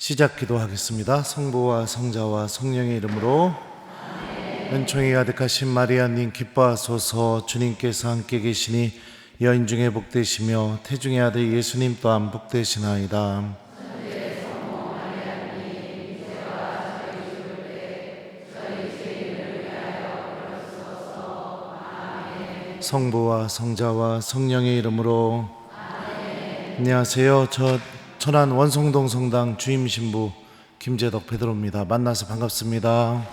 시작 기도하겠습니다. 성부와 성자와 성령의 이름으로. 은총이 가득하신 마리아님 기뻐하소서. 주님께서 함께 계시니 여인 중에 복되시며 태중의 아들 예수님 또한 복되시나이다. 성부와 성자와 성령의 이름으로. 안녕하세요. 저 천안 원성동 성당 주임 신부 김재덕 베드로입니다. 만나서 반갑습니다.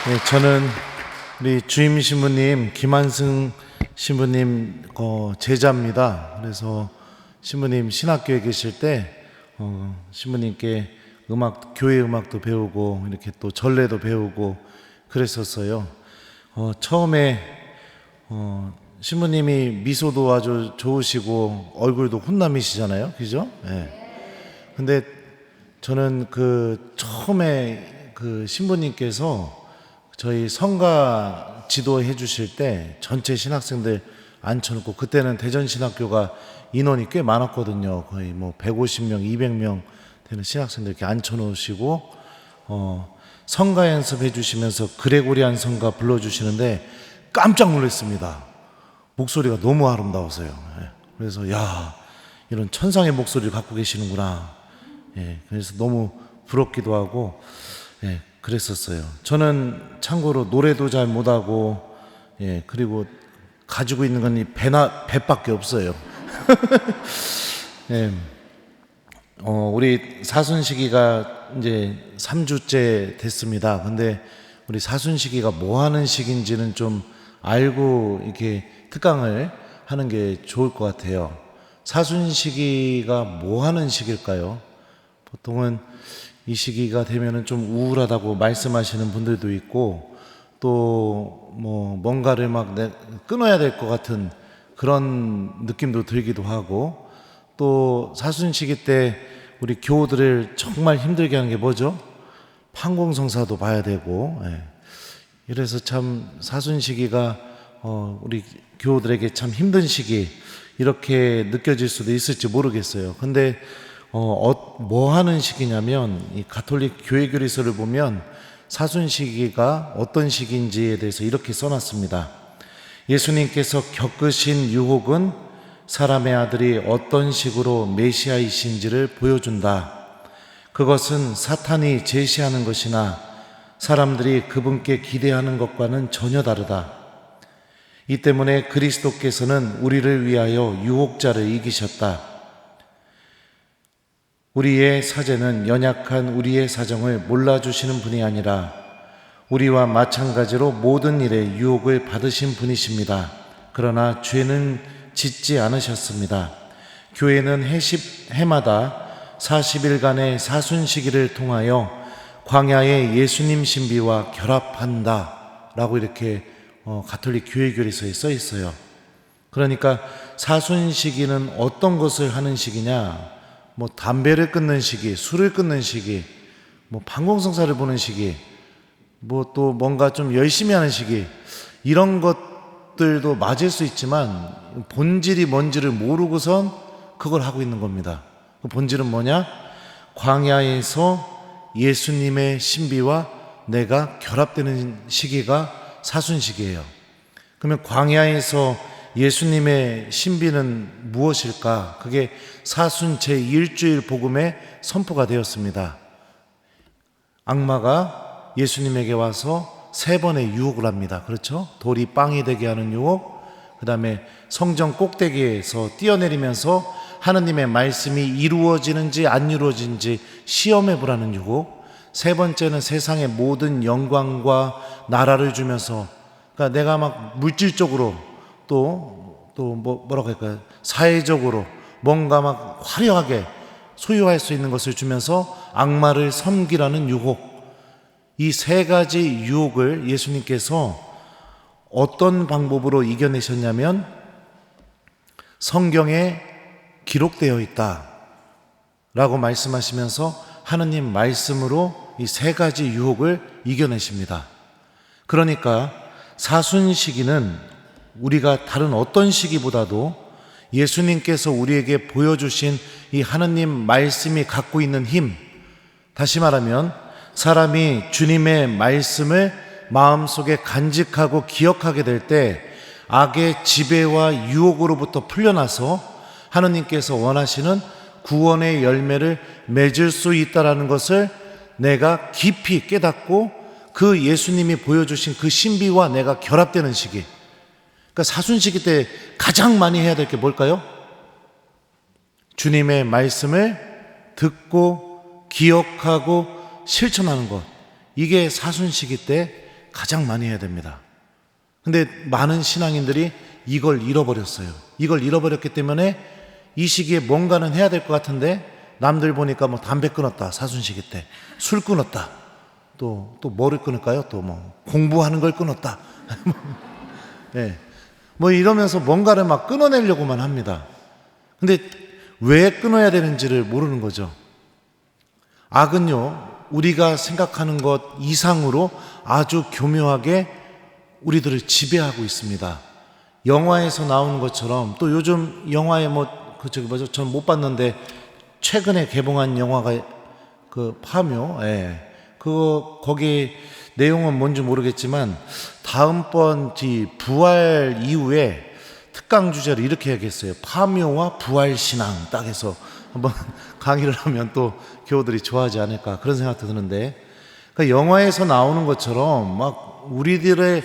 네, 저는 우리 주임 신부님 김한승 신부님 제자입니다. 그래서 신부님 신학교에 계실 때 신부님께 교회 음악도 배우고 이렇게 또 전례도 배우고 그랬었어요. 처음에 신부님이 미소도 아주 좋으시고 얼굴도 훈남이시잖아요, 그죠? 네. 근데 저는 처음에 신부님께서 저희 성가 지도해 주실 때 전체 신학생들 앉혀놓고, 그때는 대전신학교가 인원이 꽤 많았거든요. 거의 150명, 200명 되는 신학생들 이렇게 앉혀놓으시고 성가 연습해 주시면서 그레고리안 성가 불러주시는데 깜짝 놀랐습니다. 목소리가 너무 아름다워서요. 그래서 이런 천상의 목소리를 갖고 계시는구나. 그래서 너무 부럽기도 하고 그랬었어요. 저는 참고로 노래도 잘 못하고 그리고 가지고 있는 건 이 배밖에 없어요. 우리 사순시기가 이제 3주째 됐습니다. 근데 우리 사순시기가 뭐 하는 시기인지는 좀 알고 이렇게 특강을 하는 게 좋을 것 같아요. 사순시기가 뭐 하는 시기일까요? 보통은 이 시기가 되면은 좀 우울하다고 말씀하시는 분들도 있고, 또 뭔가를 끊어야 될 것 같은 그런 느낌도 들기도 하고, 또 사순시기 때 우리 교우들을 정말 힘들게 하는 게 뭐죠? 판공성사도 봐야 되고, 이래서 참 사순시기가 우리 교우들에게 참 힘든 시기 이렇게 느껴질 수도 있을지 모르겠어요. 근데 뭐 하는 시기냐면, 이 가톨릭 교회 교리서를 보면 사순시기가 어떤 시기인지에 대해서 이렇게 써놨습니다. 예수님께서 겪으신 유혹은 사람의 아들이 어떤 식으로 메시아이신지를 보여준다. 그것은 사탄이 제시하는 것이나 사람들이 그분께 기대하는 것과는 전혀 다르다. 이 때문에 그리스도께서는 우리를 위하여 유혹자를 이기셨다. 우리의 사제는 연약한 우리의 사정을 몰라주시는 분이 아니라 우리와 마찬가지로 모든 일에 유혹을 받으신 분이십니다. 그러나 죄는 짓지 않으셨습니다. 교회는 해마다 40일간의 사순시기를 통하여 광야의 예수님 신비와 결합한다 라고 이렇게 가톨릭 교회 교리서에 써 있어요. 그러니까 사순시기는 어떤 것을 하는 시기냐, 담배를 끊는 시기, 술을 끊는 시기, 판공성사를 보는 시기, 또 뭔가 좀 열심히 하는 시기, 이런 것들도 맞을 수 있지만 본질이 뭔지를 모르고선 그걸 하고 있는 겁니다. 그 본질은 뭐냐? 광야에서 예수님의 신비와 내가 결합되는 시기가 사순시기예요. 그러면 광야에서 예수님의 신비는 무엇일까? 그게 사순 제1주일 복음에 선포가 되었습니다. 악마가 예수님에게 와서 3번의 유혹을 합니다. 그렇죠? 돌이 빵이 되게 하는 유혹, 그 다음에 성전 꼭대기에서 뛰어내리면서 하느님의 말씀이 이루어지는지 안 이루어지는지 시험해보라는 유혹, 3번째는 세상의 모든 영광과 나라를 주면서, 그러니까 내가 물질적으로 뭐라고 할까요? 사회적으로 뭔가 화려하게 소유할 수 있는 것을 주면서 악마를 섬기라는 유혹. 이 3가지 유혹을 예수님께서 어떤 방법으로 이겨내셨냐면 성경에 기록되어 있다 라고 말씀하시면서 하느님 말씀으로 이 3가지 유혹을 이겨내십니다. 그러니까 사순시기는 우리가 다른 어떤 시기보다도 예수님께서 우리에게 보여주신 이 하느님 말씀이 갖고 있는 힘, 다시 말하면 사람이 주님의 말씀을 마음속에 간직하고 기억하게 될 때 악의 지배와 유혹으로부터 풀려나서 하느님께서 원하시는 구원의 열매를 맺을 수 있다는 것을 내가 깊이 깨닫고 그 예수님이 보여주신 그 신비와 내가 결합되는 시기, 그러니까 사순시기 때 가장 많이 해야 될 게 뭘까요? 주님의 말씀을 듣고 기억하고 실천하는 것, 이게 사순시기 때 가장 많이 해야 됩니다. 근데 많은 신앙인들이 이걸 잃어버렸어요. 이걸 잃어버렸기 때문에 이 시기에 뭔가는 해야 될 것 같은데 남들 보니까 뭐 담배 끊었다, 사순시기 때 술 끊었다, 또 뭐를 끊을까요? 또 뭐 공부하는 걸 끊었다. 네. 뭐 이러면서 뭔가를 막 끊어내려고만 합니다. 근데 왜 끊어야 되는지를 모르는 거죠. 악은요, 우리가 생각하는 것 이상으로 아주 교묘하게 우리들을 지배하고 있습니다. 영화에서 나오는 것처럼, 또 요즘 영화에 전 못 봤는데 최근에 개봉한 영화가 그 파묘, 거기 내용은 뭔지 모르겠지만 다음번 부활 이후에 특강 주제를 이렇게 해야겠어요. 파묘와 부활신앙 딱 해서 한번 강의를 하면 또 교우들이 좋아하지 않을까, 그런 생각도 드는데, 그러니까 영화에서 나오는 것처럼 막 우리들의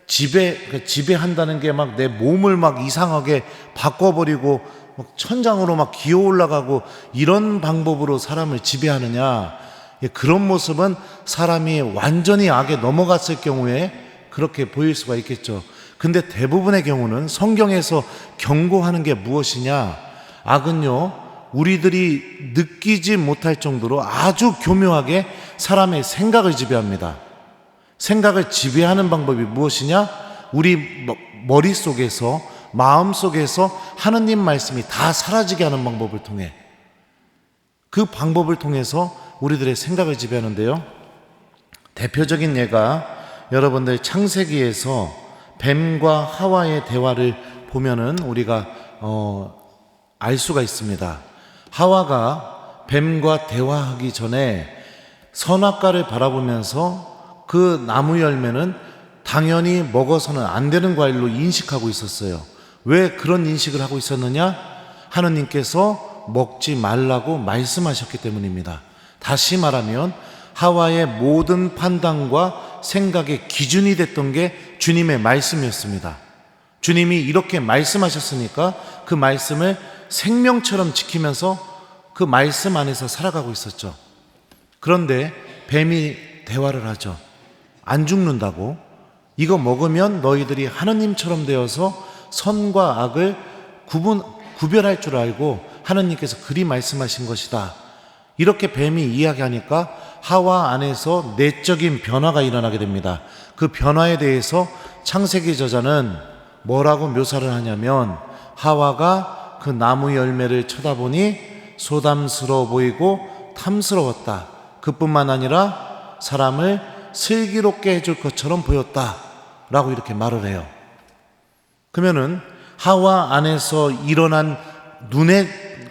지배한다는 게 막 내 몸을 막 이상하게 바꿔버리고 막 천장으로 막 기어 올라가고 이런 방법으로 사람을 지배하느냐, 그런 모습은 사람이 완전히 악에 넘어갔을 경우에 그렇게 보일 수가 있겠죠. 근데 대부분의 경우는 성경에서 경고하는 게 무엇이냐, 악은요, 우리들이 느끼지 못할 정도로 아주 교묘하게 사람의 생각을 지배합니다. 생각을 지배하는 방법이 무엇이냐? 우리 머릿속에서, 마음속에서 하느님 말씀이 다 사라지게 하는 방법을 통해, 그 방법을 통해서 우리들의 생각을 지배하는데요. 대표적인 예가 여러분들 창세기에서 뱀과 하와의 대화를 보면은 우리가 알 수가 있습니다. 하와가 뱀과 대화하기 전에 선악과를 바라보면서 그 나무 열매는 당연히 먹어서는 안 되는 과일로 인식하고 있었어요. 왜 그런 인식을 하고 있었느냐? 하느님께서 먹지 말라고 말씀하셨기 때문입니다. 다시 말하면 하와의 모든 판단과 생각의 기준이 됐던 게 주님의 말씀이었습니다. 주님이 이렇게 말씀하셨으니까 그 말씀을 생명처럼 지키면서 그 말씀 안에서 살아가고 있었죠. 그런데 뱀이 대화를 하죠. 안 죽는다고, 이거 먹으면 너희들이 하느님처럼 되어서 선과 악을 구별할 줄 알고 하느님께서 그리 말씀하신 것이다. 이렇게 뱀이 이야기하니까 하와 안에서 내적인 변화가 일어나게 됩니다. 그 변화에 대해서 창세기 저자는 뭐라고 묘사를 하냐면, 하와가 그 나무 열매를 쳐다보니 소담스러워 보이고 탐스러웠다. 그뿐만 아니라 사람을 슬기롭게 해줄 것처럼 보였다 라고 이렇게 말을 해요. 그러면은 하와 안에서 일어난, 눈에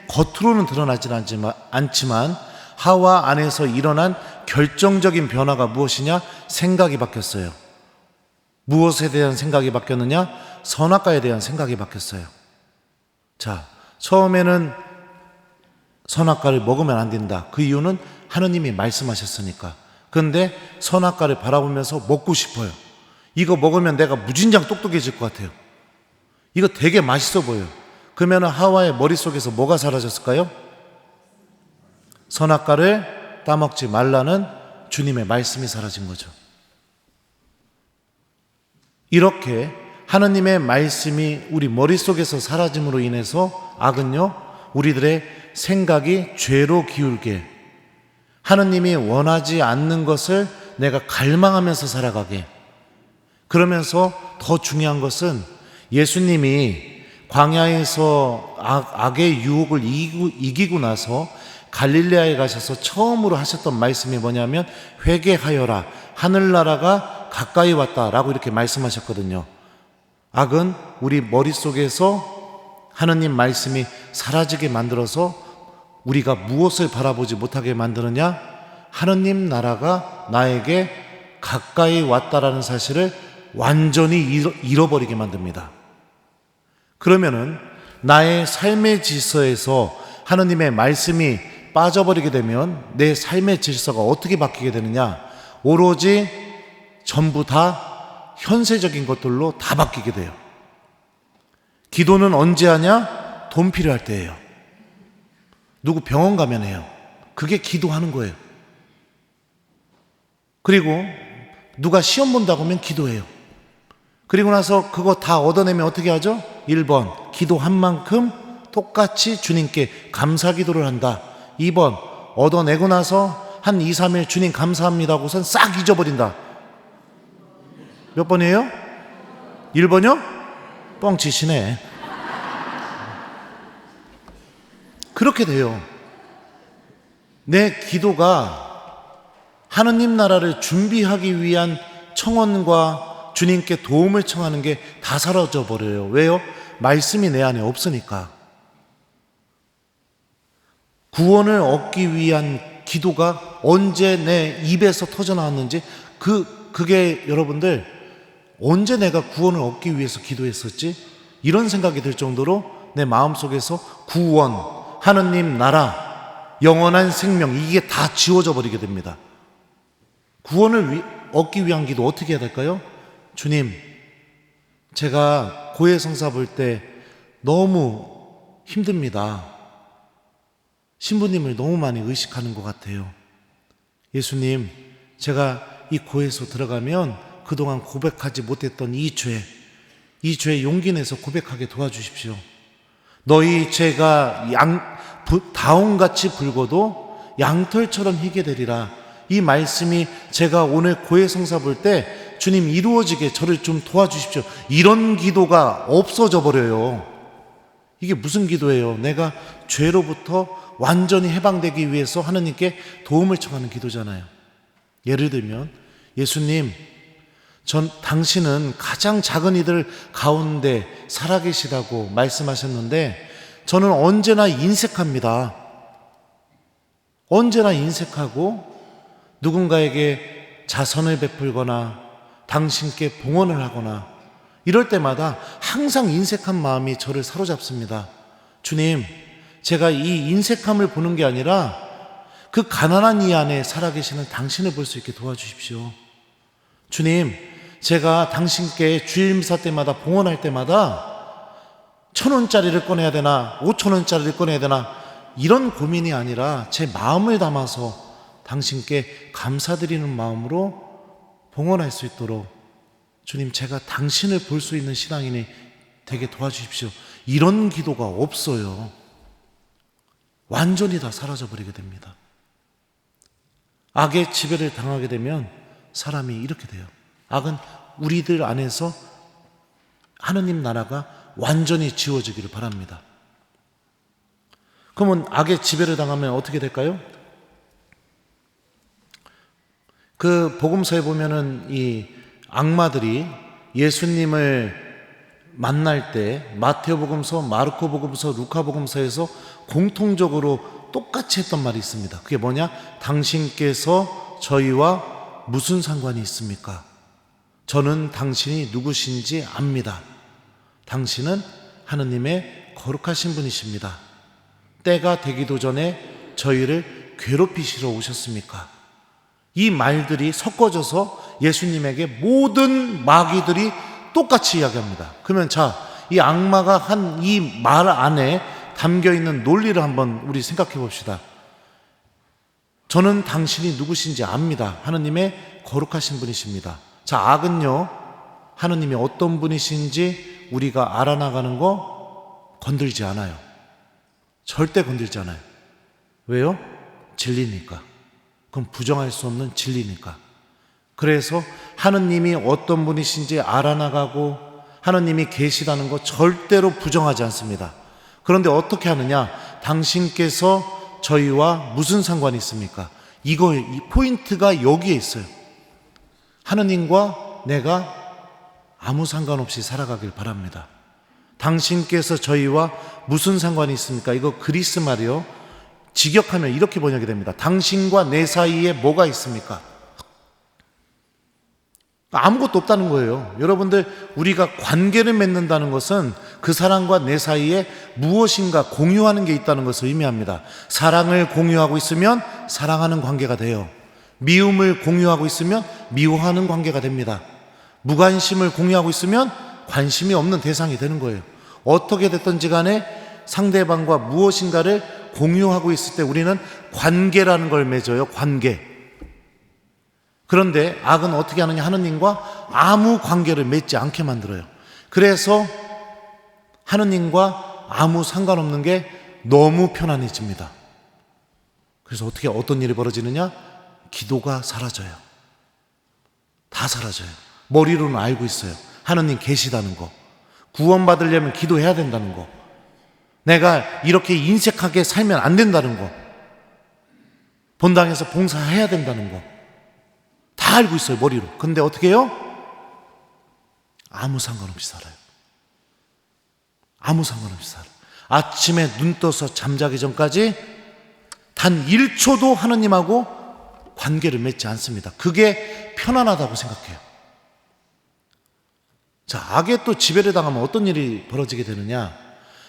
겉으로는 드러나지 않지만 하와 안에서 일어난 결정적인 변화가 무엇이냐? 생각이 바뀌었어요. 무엇에 대한 생각이 바뀌었느냐? 선악과에 대한 생각이 바뀌었어요. 자, 처음에는 선악과를 먹으면 안 된다. 그 이유는 하느님이 말씀하셨으니까. 그런데 선악과를 바라보면서 먹고 싶어요. 이거 먹으면 내가 무진장 똑똑해질 것 같아요. 이거 되게 맛있어 보여요. 그러면 하와의 머릿속에서 뭐가 사라졌을까요? 선악과를 따먹지 말라는 주님의 말씀이 사라진 거죠. 이렇게 하느님의 말씀이 우리 머릿속에서 사라짐으로 인해서 악은요, 우리들의 생각이 죄로 기울게, 하느님이 원하지 않는 것을 내가 갈망하면서 살아가게, 그러면서 더 중요한 것은 예수님이 광야에서 악의 유혹을 이기고 나서 갈릴레아에 가셔서 처음으로 하셨던 말씀이 뭐냐면, 회개하여라, 하늘나라가 가까이 왔다라고 이렇게 말씀하셨거든요. 악은 우리 머릿속에서 하느님 말씀이 사라지게 만들어서 우리가 무엇을 바라보지 못하게 만드느냐? 하느님 나라가 나에게 가까이 왔다라는 사실을 완전히 잃어버리게 만듭니다. 그러면은 나의 삶의 질서에서 하느님의 말씀이 빠져버리게 되면 내 삶의 질서가 어떻게 바뀌게 되느냐? 오로지 전부 다 현세적인 것들로 다 바뀌게 돼요. 기도는 언제 하냐? 돈 필요할 때예요. 누구 병원 가면 해요. 그게 기도하는 거예요. 그리고 누가 시험 본다고 하면 기도해요. 그리고 나서 그거 다 얻어내면 어떻게 하죠? 1번, 기도한 만큼 똑같이 주님께 감사 기도를 한다. 2번, 얻어내고 나서 한 2, 3일 주님 감사합니다 하고선 싹 잊어버린다. 몇 번이에요? 1번이요? 뻥치시네. 그렇게 돼요. 내 기도가 하느님 나라를 준비하기 위한 청원과 주님께 도움을 청하는 게 다 사라져 버려요. 왜요? 말씀이 내 안에 없으니까. 구원을 얻기 위한 기도가 언제 내 입에서 터져 나왔는지 그게 여러분들 언제 내가 구원을 얻기 위해서 기도했었지? 이런 생각이 들 정도로 내 마음속에서 구원, 하느님 나라, 영원한 생명 이게 다 지워져 버리게 됩니다. 구원을 얻기 위한 기도 어떻게 해야 될까요? 주님, 제가 고해성사 볼 때 너무 힘듭니다. 신부님을 너무 많이 의식하는 것 같아요. 예수님, 제가 이 고해소 들어가면 그동안 고백하지 못했던 이 죄 용기 내서 고백하게 도와주십시오. 너희 죄가 다홍같이 붉어도 양털처럼 희게 되리라. 이 말씀이 제가 오늘 고해성사 볼 때 주님 이루어지게 저를 좀 도와주십시오. 이런 기도가 없어져 버려요. 이게 무슨 기도예요? 내가 죄로부터 완전히 해방되기 위해서 하느님께 도움을 청하는 기도잖아요. 예를 들면 예수님, 당신은 가장 작은 이들 가운데 살아계시다고 말씀하셨는데 저는 언제나 인색합니다. 언제나 인색하고 누군가에게 자선을 베풀거나 당신께 봉헌을 하거나 이럴 때마다 항상 인색한 마음이 저를 사로잡습니다. 주님, 제가 이 인색함을 보는 게 아니라 그 가난한 이 안에 살아계시는 당신을 볼 수 있게 도와주십시오. 주님, 제가 당신께 주일미사 때마다 봉헌할 때마다 1,000원짜리를 꺼내야 되나 5,000원짜리를 꺼내야 되나 이런 고민이 아니라 제 마음을 담아서 당신께 감사드리는 마음으로 봉헌할 수 있도록 주님, 제가 당신을 볼 수 있는 신앙인이 되게 도와주십시오. 이런 기도가 없어요. 완전히 다 사라져버리게 됩니다. 악의 지배를 당하게 되면 사람이 이렇게 돼요. 악은 우리들 안에서 하느님 나라가 완전히 지워지기를 바랍니다. 그러면 악의 지배를 당하면 어떻게 될까요? 그 복음서에 보면은 이 악마들이 예수님을 만날 때 마태복음서, 마르코복음서, 루카복음서에서 공통적으로 똑같이 했던 말이 있습니다. 그게 뭐냐? 당신께서 저희와 무슨 상관이 있습니까? 저는 당신이 누구신지 압니다. 당신은 하느님의 거룩하신 분이십니다. 때가 되기도 전에 저희를 괴롭히시러 오셨습니까? 이 말들이 섞어져서 예수님에게 모든 마귀들이 똑같이 이야기합니다. 그러면 이 악마가 한 이 말 안에 담겨있는 논리를 한번 우리 생각해 봅시다. 저는 당신이 누구신지 압니다. 하느님의 거룩하신 분이십니다. 악은요, 하느님이 어떤 분이신지 우리가 알아나가는 거 건들지 않아요. 절대 건들지 않아요. 왜요? 진리니까. 그건 부정할 수 없는 진리니까. 그래서 하느님이 어떤 분이신지 알아나가고 하느님이 계시다는 거 절대로 부정하지 않습니다. 그런데 어떻게 하느냐? 당신께서 저희와 무슨 상관이 있습니까? 이 포인트가 여기에 있어요. 하느님과 내가 아무 상관없이 살아가길 바랍니다. 당신께서 저희와 무슨 상관이 있습니까? 이거 그리스 말이요. 직역하면 이렇게 번역이 됩니다. 당신과 내 사이에 뭐가 있습니까? 아무것도 없다는 거예요. 여러분들, 우리가 관계를 맺는다는 것은 그 사람과 내 사이에 무엇인가 공유하는 게 있다는 것을 의미합니다. 사랑을 공유하고 있으면 사랑하는 관계가 돼요. 미움을 공유하고 있으면 미워하는 관계가 됩니다. 무관심을 공유하고 있으면 관심이 없는 대상이 되는 거예요. 어떻게 됐든지 간에 상대방과 무엇인가를 공유하고 있을 때 우리는 관계라는 걸 맺어요. 관계. 그런데 악은 어떻게 하느냐? 하느님과 아무 관계를 맺지 않게 만들어요. 그래서 하느님과 아무 상관없는 게 너무 편안해집니다. 그래서 어떤 일이 벌어지느냐? 기도가 사라져요. 다 사라져요. 머리로는 알고 있어요. 하느님 계시다는 거. 구원받으려면 기도해야 된다는 거. 내가 이렇게 인색하게 살면 안 된다는 거. 본당에서 봉사해야 된다는 거. 다 알고 있어요, 머리로. 근데 어떻게 해요? 아무 상관없이 살아요. 아무 상관없이 살아요. 아침에 눈 떠서 잠자기 전까지 단 1초도 하느님하고 관계를 맺지 않습니다. 그게 편안하다고 생각해요. 자, 악에 또 지배를 당하면 어떤 일이 벌어지게 되느냐?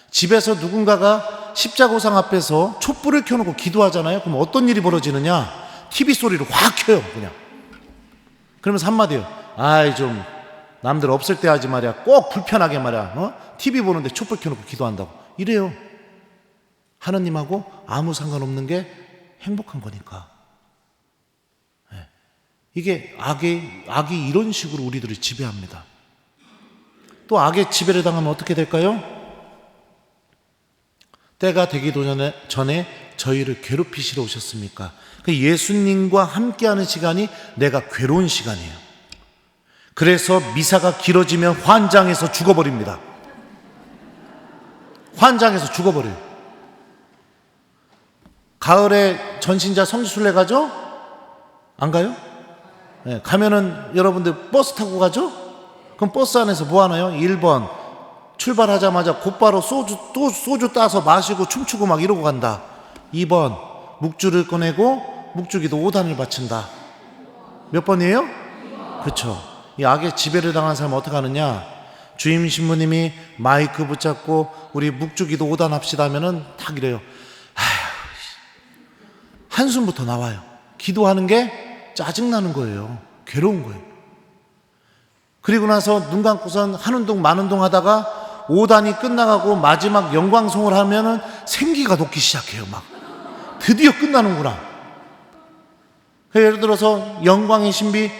집에서 누군가가 십자고상 앞에서 촛불을 켜놓고 기도하잖아요. 그럼 어떤 일이 벌어지느냐? TV 소리를 확 켜요, 그냥. 그러면서 한마디요. 아이, 좀 남들 없을 때 하지 말이야. 꼭 불편하게 말이야. TV 보는데 촛불 켜놓고 기도한다고. 이래요. 하느님하고 아무 상관없는 게 행복한 거니까. 네. 이게 악이 이런 식으로 우리들을 지배합니다. 또 악의 지배를 당하면 어떻게 될까요? 때가 되기도 전에 저희를 괴롭히시러 오셨습니까? 예수님과 함께하는 시간이 내가 괴로운 시간이에요. 그래서 미사가 길어지면 환장해서 죽어버립니다. 환장해서 죽어버려요. 가을에 전신자 성지순례 가죠? 안 가요? 네, 가면은 여러분들 버스 타고 가죠? 그럼 버스 안에서 뭐 하나요? 1번 출발하자마자 곧바로 소주 따서 마시고 춤추고 막 이러고 간다. 2번 묵주를 꺼내고 묵주기도 5단을 바친다. 몇 번이에요? 그렇죠. 이 악의 지배를 당한 사람은 어떻게 하느냐? 주임 신부님이 마이크 붙잡고 우리 묵주기도 5단 합시다 하면은 딱 이래요. 한숨부터 나와요. 기도하는 게 짜증나는 거예요. 괴로운 거예요. 그리고 나서 눈 감고선 한운동 만운동 하다가 5단이 끝나가고 마지막 영광송을 하면은 생기가 돋기 시작해요. 막 드디어 끝나는구나. 예를 들어서 영광의 신비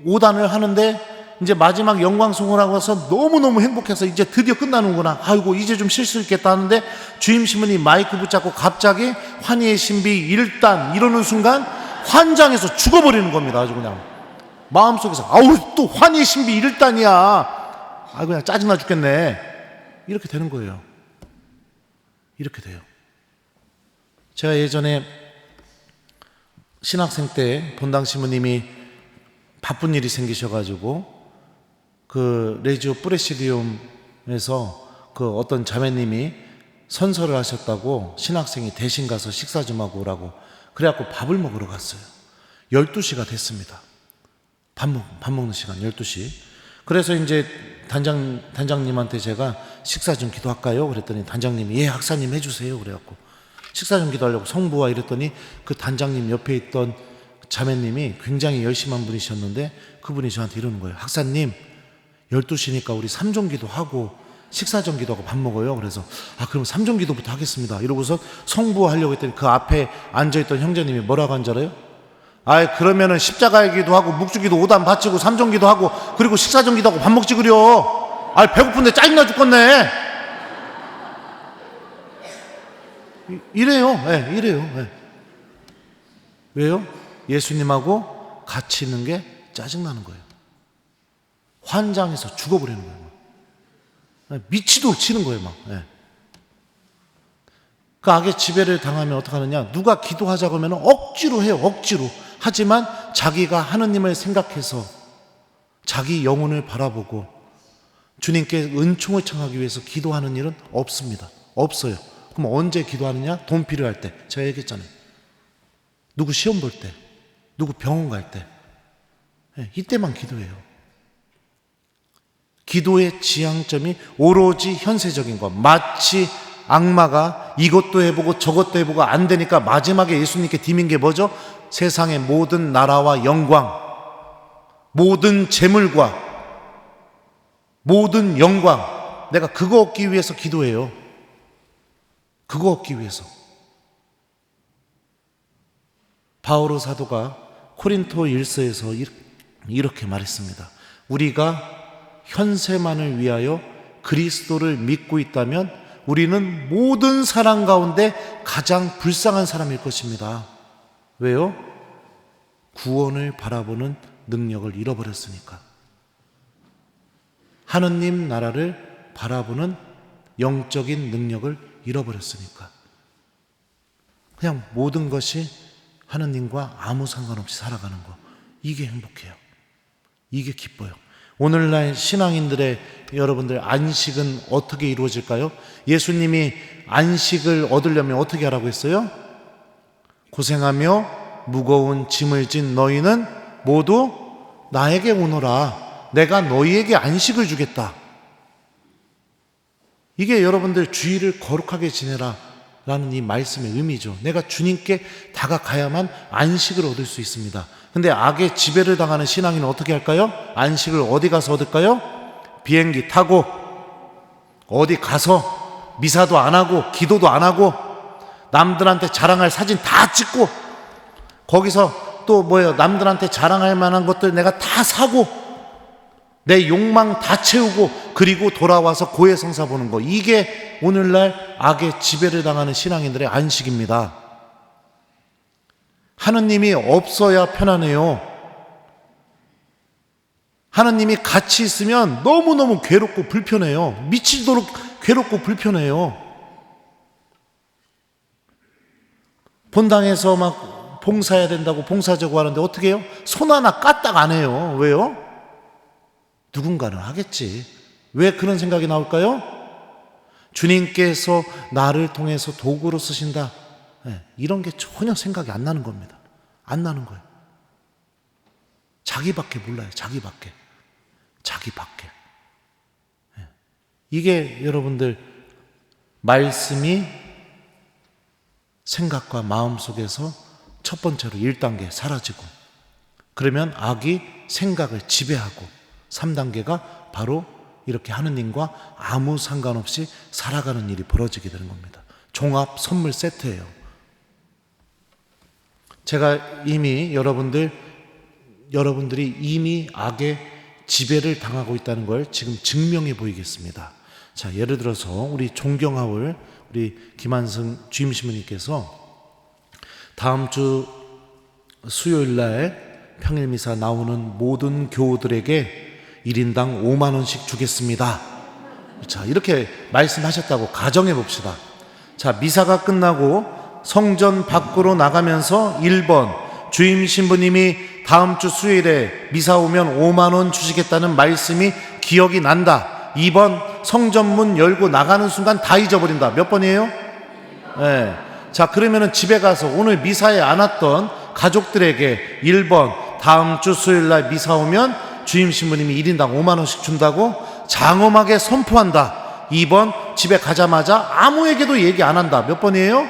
5단을 하는데 이제 마지막 영광송을 하고 나서 너무너무 행복해서 이제 드디어 끝나는구나. 아이고 이제 좀 쉴 수 있겠다 하는데 주임 신부님 마이크 붙잡고 갑자기 환희의 신비 1단 이러는 순간 환장해서 죽어버리는 겁니다. 아주 그냥 마음속에서 아우 또 환희의 신비 1단이야. 아 그냥 짜증나 죽겠네. 이렇게 되는 거예요. 이렇게 돼요. 제가 예전에 신학생 때 본당 신부님이 바쁜 일이 생기셔가지고 그 레지오 프레시디움에서 그 어떤 자매님이 선서를 하셨다고 신학생이 대신 가서 식사 좀 하고 오라고 그래갖고 밥을 먹으러 갔어요. 12시가 됐습니다. 밥 먹는 시간 12시. 그래서 이제 단장님한테 제가 식사 좀 기도할까요? 그랬더니 단장님이 예 학사님 해주세요. 그래갖고 식사 좀 기도하려고 성부와 이랬더니 그 단장님 옆에 있던 자매님이 굉장히 열심한 분이셨는데 그분이 저한테 이러는 거예요. 학사님 12시니까 우리 삼종기도 하고 식사전 기도하고 밥 먹어요. 그래서 그럼 삼종기도부터 하겠습니다. 이러고서 성부 하려고 했더니 그 앞에 앉아있던 형제님이 뭐라고 한 줄 알아요? 그러면은 십자가의 기도하고 묵주기도 5단 바치고 삼종기도 하고 그리고 식사전 기도하고 밥 먹지 그려. 배고픈데 짜증나 죽겠네. 이래요. 이래요. 왜요? 예수님하고 같이 있는 게 짜증나는 거예요. 환장해서 죽어버리는 거예요. 미치도록 치는 거예요. 막. 그 악의 지배를 당하면 어떡하느냐? 누가 기도하자고 하면 억지로 해요. 억지로. 하지만 자기가 하느님을 생각해서 자기 영혼을 바라보고 주님께 은총을 청하기 위해서 기도하는 일은 없습니다. 없어요. 그럼 언제 기도하느냐? 돈 필요할 때. 제가 얘기했잖아요. 누구 시험 볼 때, 누구 병원 갈 때, 이때만 기도해요. 기도의 지향점이 오로지 현세적인 것. 마치 악마가 이것도 해보고 저것도 해보고 안 되니까 마지막에 예수님께 디민 게 뭐죠? 세상의 모든 나라와 영광, 모든 재물과 모든 영광, 내가 그거 얻기 위해서 기도해요. 그거 얻기 위해서. 바오로 사도가 코린토 1서에서 이렇게 말했습니다. 우리가 현세만을 위하여 그리스도를 믿고 있다면 우리는 모든 사람 가운데 가장 불쌍한 사람일 것입니다. 왜요? 구원을 바라보는 능력을 잃어버렸으니까. 하느님 나라를 바라보는 영적인 능력을 잃어버렸으니까. 그냥 모든 것이 하느님과 아무 상관없이 살아가는 거. 이게 행복해요. 이게 기뻐요. 오늘날 신앙인들의 여러분들 안식은 어떻게 이루어질까요? 예수님이 안식을 얻으려면 어떻게 하라고 했어요? 고생하며 무거운 짐을 진 너희는 모두 나에게 오너라. 내가 너희에게 안식을 주겠다. 이게 여러분들 주일을 거룩하게 지내라 라는 이 말씀의 의미죠. 내가 주님께 다가가야만 안식을 얻을 수 있습니다. 근데 악의 지배를 당하는 신앙인은 어떻게 할까요? 안식을 어디 가서 얻을까요? 비행기 타고 어디 가서 미사도 안 하고 기도도 안 하고 남들한테 자랑할 사진 다 찍고 거기서 또 남들한테 자랑할 만한 것들 내가 다 사고 내 욕망 다 채우고 그리고 돌아와서 고해성사 보는 거. 이게 오늘날 악의 지배를 당하는 신앙인들의 안식입니다. 하느님이 없어야 편안해요. 하느님이 같이 있으면 너무너무 괴롭고 불편해요. 미치도록 괴롭고 불편해요. 본당에서 막 봉사해야 된다고 봉사하자고 하는데 어떻게 해요? 손 하나 까딱 안 해요. 왜요? 누군가는 하겠지. 왜 그런 생각이 나올까요? 주님께서 나를 통해서 도구로 쓰신다. 이런 게 전혀 생각이 안 나는 겁니다. 안 나는 거예요. 자기밖에 몰라요. 자기밖에. 이게 여러분들 말씀이 생각과 마음 속에서 첫 번째로 1단계 사라지고 그러면 악이 생각을 지배하고 3단계가 바로 이렇게 하느님과 아무 상관없이 살아가는 일이 벌어지게 되는 겁니다. 종합 선물 세트예요. 제가 이미 여러분들이 이미 악의 지배를 당하고 있다는 걸 지금 증명해 보이겠습니다. 자, 예를 들어서 우리 존경하올 우리 김한승 주임신부님께서 다음 주 수요일 날 평일미사 나오는 모든 교우들에게 1인당 5만 원씩 주겠습니다. 자, 이렇게 말씀하셨다고 가정해 봅시다. 자, 미사가 끝나고 성전 밖으로 나가면서 1번 주임 신부님이 다음 주 수요일에 미사 오면 5만 원 주시겠다는 말씀이 기억이 난다. 2번 성전문 열고 나가는 순간 다 잊어버린다. 몇 번이에요? 네. 자, 그러면은 집에 가서 오늘 미사에 안 왔던 가족들에게 1번 다음 주 수요일 날 미사 오면 주임 신부님이 1인당 5만 원씩 준다고 장엄하게 선포한다. 2번 집에 가자마자 아무에게도 얘기 안 한다. 몇 번이에요?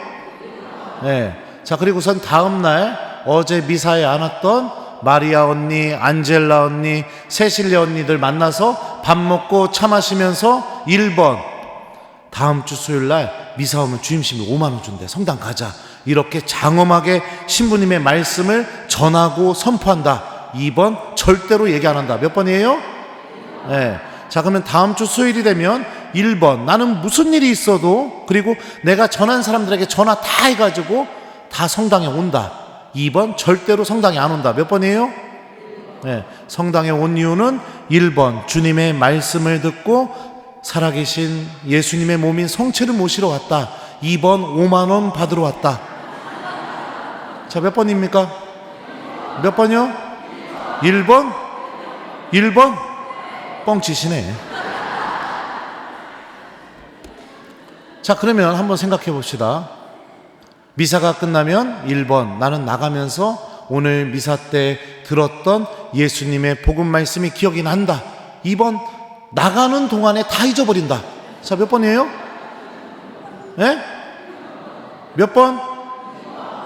네. 자, 그리고선 다음 날 어제 미사에 안 왔던 마리아 언니, 안젤라 언니, 세실리 언니들 만나서 밥 먹고 차 마시면서 1번 다음 주 수요일 날 미사 오면 주임 신부 5만 원 준대. 성당 가자. 이렇게 장엄하게 신부님의 말씀을 전하고 선포한다. 2번 절대로 얘기 안 한다. 몇 번이에요? 네. 자, 그러면 다음 주 수요일이 되면 1번 나는 무슨 일이 있어도 그리고 내가 전한 사람들에게 전화 다 해가지고 다 성당에 온다. 2번 절대로 성당에 안 온다. 몇 번이에요? 네. 성당에 온 이유는 1번 주님의 말씀을 듣고 살아계신 예수님의 몸인 성체를 모시러 왔다. 2번 5만 원 받으러 왔다. 자, 몇 번입니까? 몇 번이요? 1번? 1번? 뻥치시네. 자, 그러면 한번 생각해 봅시다. 미사가 끝나면 1번, 나는 나가면서 오늘 미사 때 들었던 예수님의 복음 말씀이 기억이 난다. 2번, 나가는 동안에 다 잊어버린다. 자, 몇 번이에요? 예? 몇 번?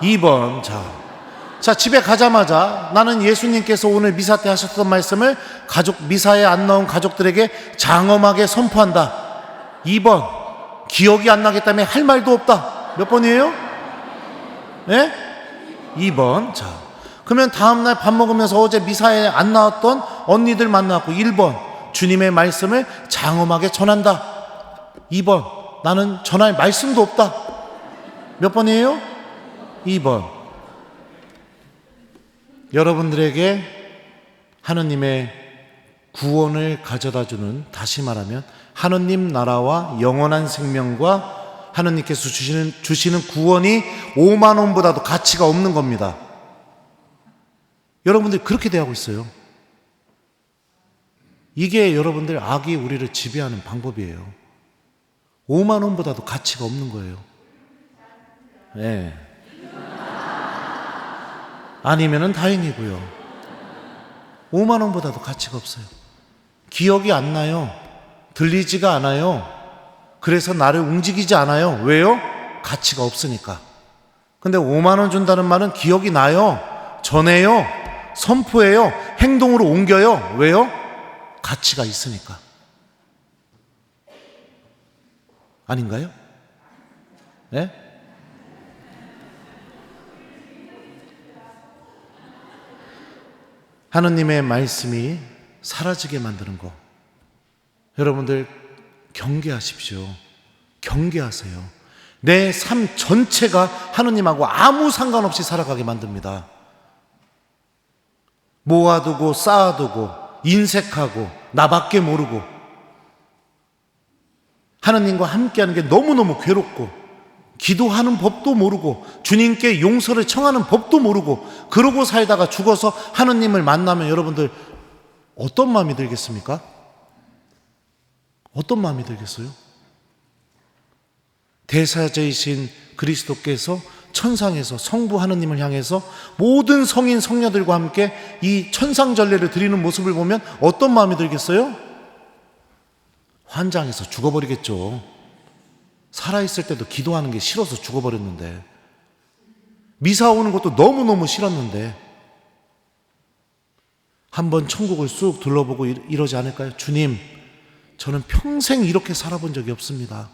2번. 자, 집에 가자마자 나는 예수님께서 오늘 미사 때 하셨던 말씀을 미사에 안 나온 가족들에게 장엄하게 선포한다. 2번, 기억이 안 나기 때문에 할 말도 없다. 몇 번이에요? 예? 2번. 자, 그러면 다음날 밥 먹으면서 어제 미사에 안 나왔던 언니들 만나고 1번, 주님의 말씀을 장엄하게 전한다. 2번, 나는 전할 말씀도 없다. 몇 번이에요? 2번. 여러분들에게 하느님의 구원을 가져다주는, 다시 말하면 하느님 나라와 영원한 생명과 하느님께서 주시는 구원이 5만 원보다도 가치가 없는 겁니다. 여러분들이 그렇게 대하고 있어요. 이게 여러분들 악이 우리를 지배하는 방법이에요. 5만 원보다도 가치가 없는 거예요. 네. 아니면은 다행이고요. 5만 원보다도 가치가 없어요. 기억이 안 나요. 들리지가 않아요. 그래서 나를 움직이지 않아요. 왜요? 가치가 없으니까. 근데 5만 원 준다는 말은 기억이 나요. 전해요. 선포해요. 행동으로 옮겨요. 왜요? 가치가 있으니까. 아닌가요? 네? 하느님의 말씀이 사라지게 만드는 거, 여러분들 경계하십시오. 경계하세요. 내 삶 전체가 하느님하고 아무 상관없이 살아가게 만듭니다. 모아두고 쌓아두고 인색하고 나밖에 모르고 하느님과 함께하는 게 너무너무 괴롭고 기도하는 법도 모르고 주님께 용서를 청하는 법도 모르고 그러고 살다가 죽어서 하느님을 만나면 여러분들 어떤 마음이 들겠습니까? 어떤 마음이 들겠어요? 대사자이신 그리스도께서 천상에서 성부 하느님을 향해서 모든 성인 성녀들과 함께 이 천상전례를 드리는 모습을 보면 어떤 마음이 들겠어요? 환장해서 죽어버리겠죠. 살아있을 때도 기도하는 게 싫어서 죽어버렸는데, 미사 오는 것도 너무너무 싫었는데 한번 천국을 쑥 둘러보고 이러지 않을까요? 주님, 저는 평생 이렇게 살아본 적이 없습니다.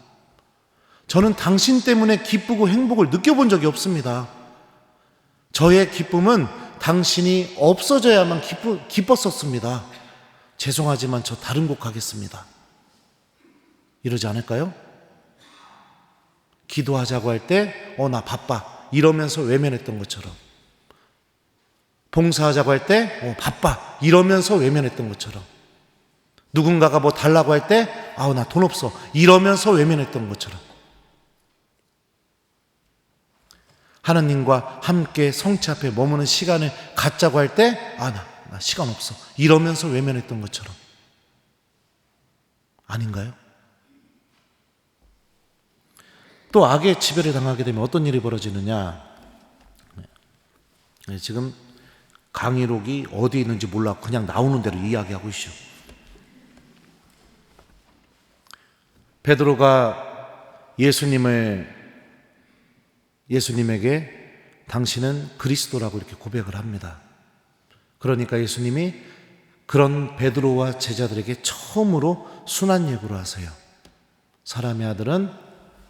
저는 당신 때문에 기쁘고 행복을 느껴본 적이 없습니다. 저의 기쁨은 당신이 없어져야만 기뻤었습니다. 죄송하지만 저 다른 곳 가겠습니다. 이러지 않을까요? 기도하자고 할 때 나 바빠 이러면서 외면했던 것처럼, 봉사하자고 할 때 바빠 이러면서 외면했던 것처럼, 누군가가 뭐 달라고 할 때 나 돈 없어 이러면서 외면했던 것처럼, 하느님과 함께 성체 앞에 머무는 시간을 갖자고 할 때 나 시간 없어 이러면서 외면했던 것처럼, 아닌가요? 또 악의 지배를 당하게 되면 어떤 일이 벌어지느냐. 지금 강의록이 어디 있는지 몰라 그냥 나오는 대로 이야기하고 있죠. 베드로가 예수님에게 당신은 그리스도라고 이렇게 고백을 합니다. 그러니까 예수님이 그런 베드로와 제자들에게 처음으로 순한 예고를 하세요. 사람의 아들은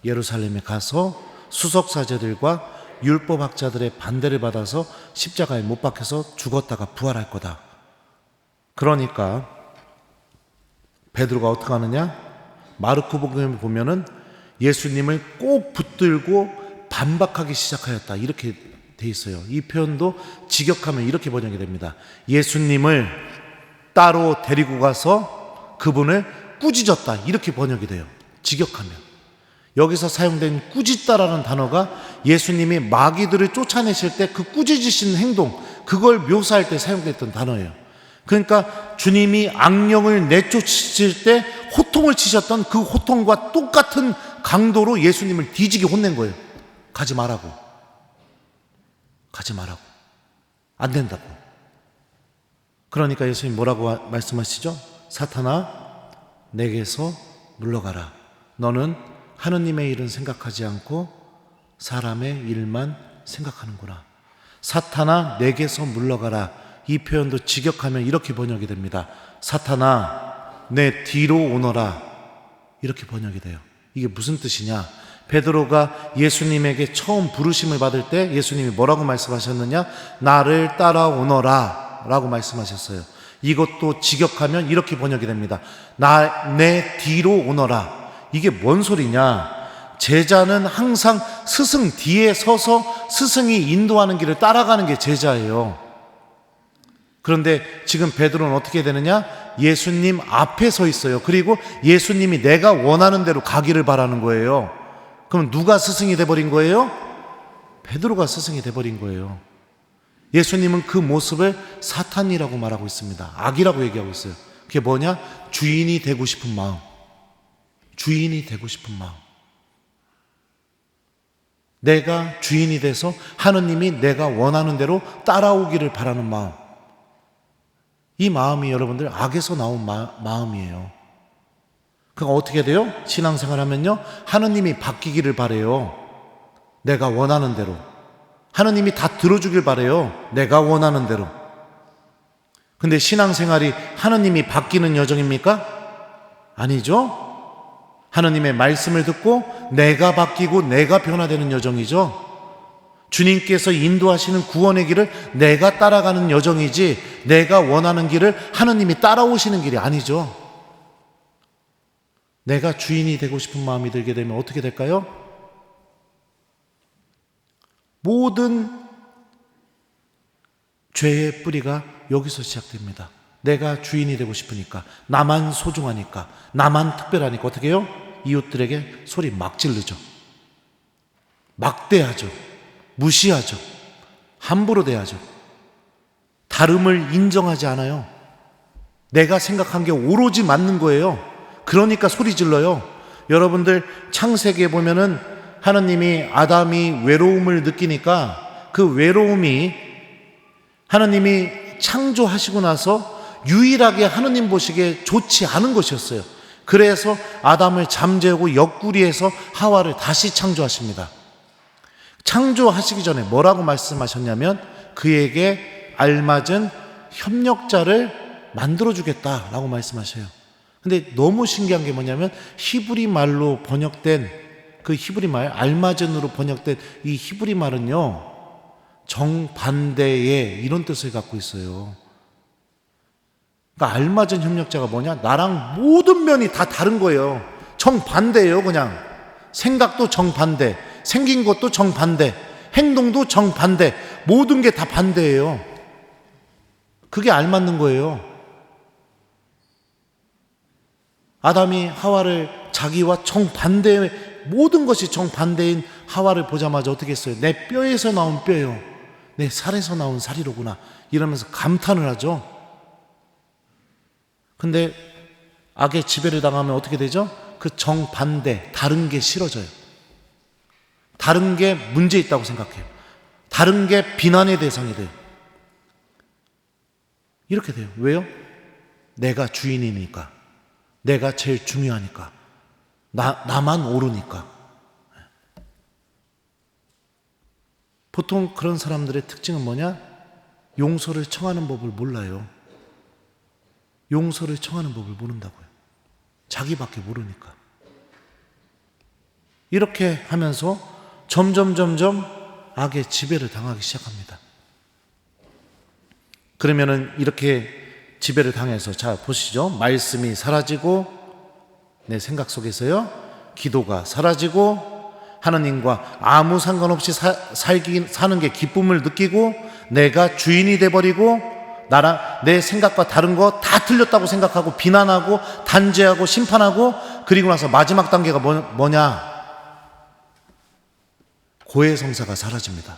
예루살렘에 가서 수석사제들과 율법학자들의 반대를 받아서 십자가에 못 박혀서 죽었다가 부활할 거다. 그러니까 베드로가 어떻게 하느냐? 마르코복음에 보면은 예수님을 꼭 붙들고 반박하기 시작하였다, 이렇게 돼 있어요. 이 표현도 직역하면 이렇게 번역이 됩니다. 예수님을 따로 데리고 가서 그분을 꾸짖었다, 이렇게 번역이 돼요. 직역하면. 여기서 사용된 꾸짖다라는 단어가 예수님이 마귀들을 쫓아내실 때 그 꾸짖으신 행동, 그걸 묘사할 때 사용됐던 단어예요. 그러니까 주님이 악령을 내쫓으실 때 호통을 치셨던 그 호통과 똑같은 강도로 예수님을 뒤지게 혼낸 거예요. 가지 말라고. 가지 말라고. 안 된다고. 그러니까 예수님 뭐라고 말씀하시죠? 사탄아, 내게서 물러가라. 너는 하느님의 일은 생각하지 않고 사람의 일만 생각하는구나. 사탄아, 내게서 물러가라. 이 표현도 직역하면 이렇게 번역이 됩니다. 사탄아, 내 뒤로 오너라. 이렇게 번역이 돼요. 이게 무슨 뜻이냐? 베드로가 예수님에게 처음 부르심을 받을 때 예수님이 뭐라고 말씀하셨느냐? 나를 따라오너라 라고 말씀하셨어요. 이것도 직역하면 이렇게 번역이 됩니다. 내 뒤로 오너라. 이게 뭔 소리냐? 제자는 항상 스승 뒤에 서서 스승이 인도하는 길을 따라가는 게 제자예요. 그런데 지금 베드로는 어떻게 되느냐? 예수님 앞에 서 있어요. 그리고 예수님이 내가 원하는 대로 가기를 바라는 거예요. 그럼 누가 스승이 돼버린 거예요? 베드로가 스승이 돼버린 거예요. 예수님은 그 모습을 사탄이라고 말하고 있습니다. 악이라고 얘기하고 있어요. 그게 뭐냐? 주인이 되고 싶은 마음. 주인이 되고 싶은 마음. 내가 주인이 돼서 하느님이 내가 원하는 대로 따라오기를 바라는 마음. 이 마음이 여러분들 악에서 나온 마음이에요. 그러니까 어떻게 돼요? 신앙생활 하면요, 하느님이 바뀌기를 바래요. 내가 원하는 대로. 하느님이 다 들어주길 바래요. 내가 원하는 대로. 근데 신앙생활이 하느님이 바뀌는 여정입니까? 아니죠. 하느님의 말씀을 듣고 내가 바뀌고 내가 변화되는 여정이죠. 주님께서 인도하시는 구원의 길을 내가 따라가는 여정이지, 내가 원하는 길을 하느님이 따라오시는 길이 아니죠. 내가 주인이 되고 싶은 마음이 들게 되면 어떻게 될까요? 모든 죄의 뿌리가 여기서 시작됩니다. 내가 주인이 되고 싶으니까, 나만 소중하니까, 나만 특별하니까 어떻게 해요? 이웃들에게 소리 막 지르죠. 막대하죠. 무시하죠. 함부로 대하죠. 다름을 인정하지 않아요. 내가 생각한 게 오로지 맞는 거예요. 그러니까 소리 질러요. 여러분들 창세기에 보면은 하나님이 아담이 외로움을 느끼니까 그 외로움이 하나님이 창조하시고 나서 유일하게 하나님 보시기에 좋지 않은 것이었어요. 그래서 아담을 잠재우고 옆구리에서 하와를 다시 창조하십니다. 창조하시기 전에 뭐라고 말씀하셨냐면 그에게 알맞은 협력자를 만들어주겠다라고 말씀하셔요. 근데 너무 신기한 게 뭐냐면 히브리 말로 번역된 그 히브리 말, 알맞은으로 번역된 이 히브리 말은요, 정반대의 이런 뜻을 갖고 있어요. 그러니까 알맞은 협력자가 뭐냐? 나랑 모든 면이 다 다른 거예요. 정반대예요. 그냥 생각도 정반대, 생긴 것도 정반대, 행동도 정반대, 모든 게 다 반대예요. 그게 알맞는 거예요. 아담이 하와를 자기와 정반대의 모든 것이 정반대인 하와를 보자마자 어떻게 했어요? 내 뼈에서 나온 뼈요, 내 살에서 나온 살이로구나 이러면서 감탄을 하죠. 근데 악의 지배를 당하면 어떻게 되죠? 그 정반대, 다른 게 싫어져요. 다른 게 문제 있다고 생각해요. 다른 게 비난의 대상이 돼요. 이렇게 돼요. 왜요? 내가 주인이니까, 내가 제일 중요하니까, 나만 옳으니까. 보통 그런 사람들의 특징은 뭐냐? 용서를 청하는 법을 몰라요. 용서를 청하는 법을 모른다고요. 자기밖에 모르니까. 이렇게 하면서 점점 악의 지배를 당하기 시작합니다. 그러면은 이렇게 지배를 당해서, 자 보시죠. 말씀이 사라지고 내 생각 속에서요, 기도가 사라지고 하나님과 아무 상관없이 사는 게 기쁨을 느끼고 내가 주인이 돼버리고 나랑 내 생각과 다른 거 다 틀렸다고 생각하고 비난하고 단죄하고 심판하고, 그리고 나서 마지막 단계가 뭐냐? 고해성사가 사라집니다.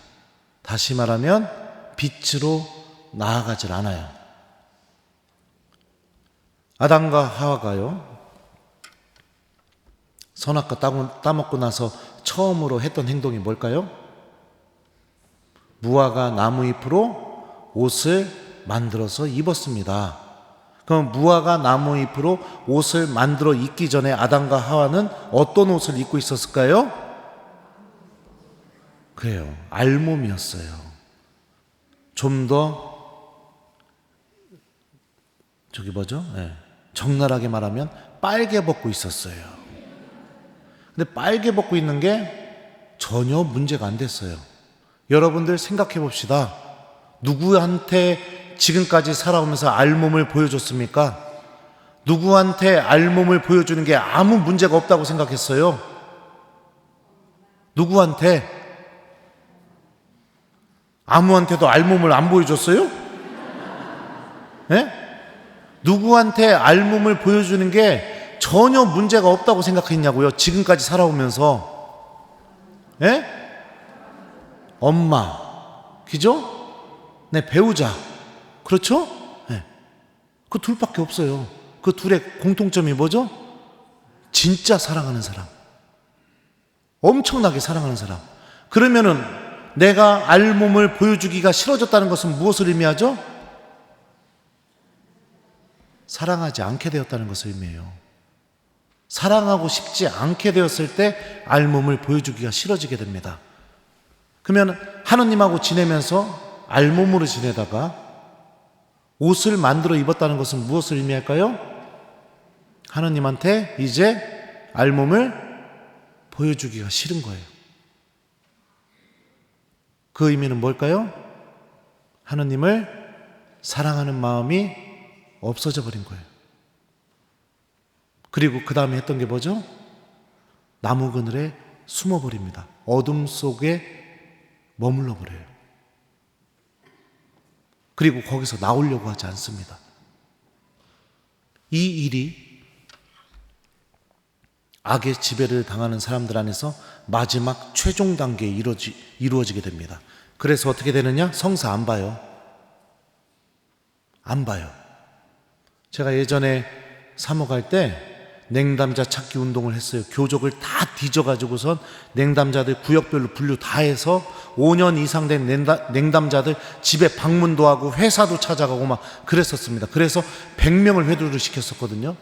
다시 말하면 빛으로 나아가질 않아요. 아담과 하와가요, 선악과 따먹고 나서 처음으로 했던 행동이 뭘까요? 무화과 나무 잎으로 옷을 만들어서 입었습니다. 그럼 무화과 나무 잎으로 옷을 만들어 입기 전에 아담과 하와는 어떤 옷을 입고 있었을까요? 그래요. 알몸이었어요. 좀 더 적나라하게 말하면 빨개 벗고 있었어요. 근데 빨개 벗고 있는 게 전혀 문제가 안 됐어요. 여러분들 생각해 봅시다. 누구한테 지금까지 살아오면서 알몸을 보여줬습니까? 누구한테 알몸을 보여주는 게 아무 문제가 없다고 생각했어요? 누구한테? 아무한테도 알몸을 안 보여줬어요? 네? 누구한테 알몸을 보여주는 게 전혀 문제가 없다고 생각했냐고요? 지금까지 살아오면서. 예? 엄마, 그죠? 네, 배우자, 그렇죠? 네. 그 둘밖에 없어요. 그 둘의 공통점이 뭐죠? 진짜 사랑하는 사람, 엄청나게 사랑하는 사람. 그러면은 내가 알몸을 보여주기가 싫어졌다는 것은 무엇을 의미하죠? 사랑하지 않게 되었다는 것을 의미해요. 사랑하고 싶지 않게 되었을 때 알몸을 보여주기가 싫어지게 됩니다. 그러면 하느님하고 지내면서 알몸으로 지내다가 옷을 만들어 입었다는 것은 무엇을 의미할까요? 하느님한테 이제 알몸을 보여주기가 싫은 거예요. 그 의미는 뭘까요? 하느님을 사랑하는 마음이 없어져 버린 거예요. 그리고 그 다음에 했던 게 뭐죠? 나무 그늘에 숨어 버립니다. 어둠 속에 머물러 버려요. 그리고 거기서 나오려고 하지 않습니다. 이 일이 악의 지배를 당하는 사람들 안에서 마지막 최종 단계에 이루어지게 됩니다. 그래서 어떻게 되느냐? 성사 안 봐요. 안 봐요. 제가 예전에 사모 갈 때 냉담자 찾기 운동을 했어요. 교족을 다 뒤져가지고선 냉담자들 구역별로 분류 다 해서 5년 이상 된 냉담자들 집에 방문도 하고 회사도 찾아가고 막 그랬었습니다. 그래서 100명을 회두를 시켰었거든요.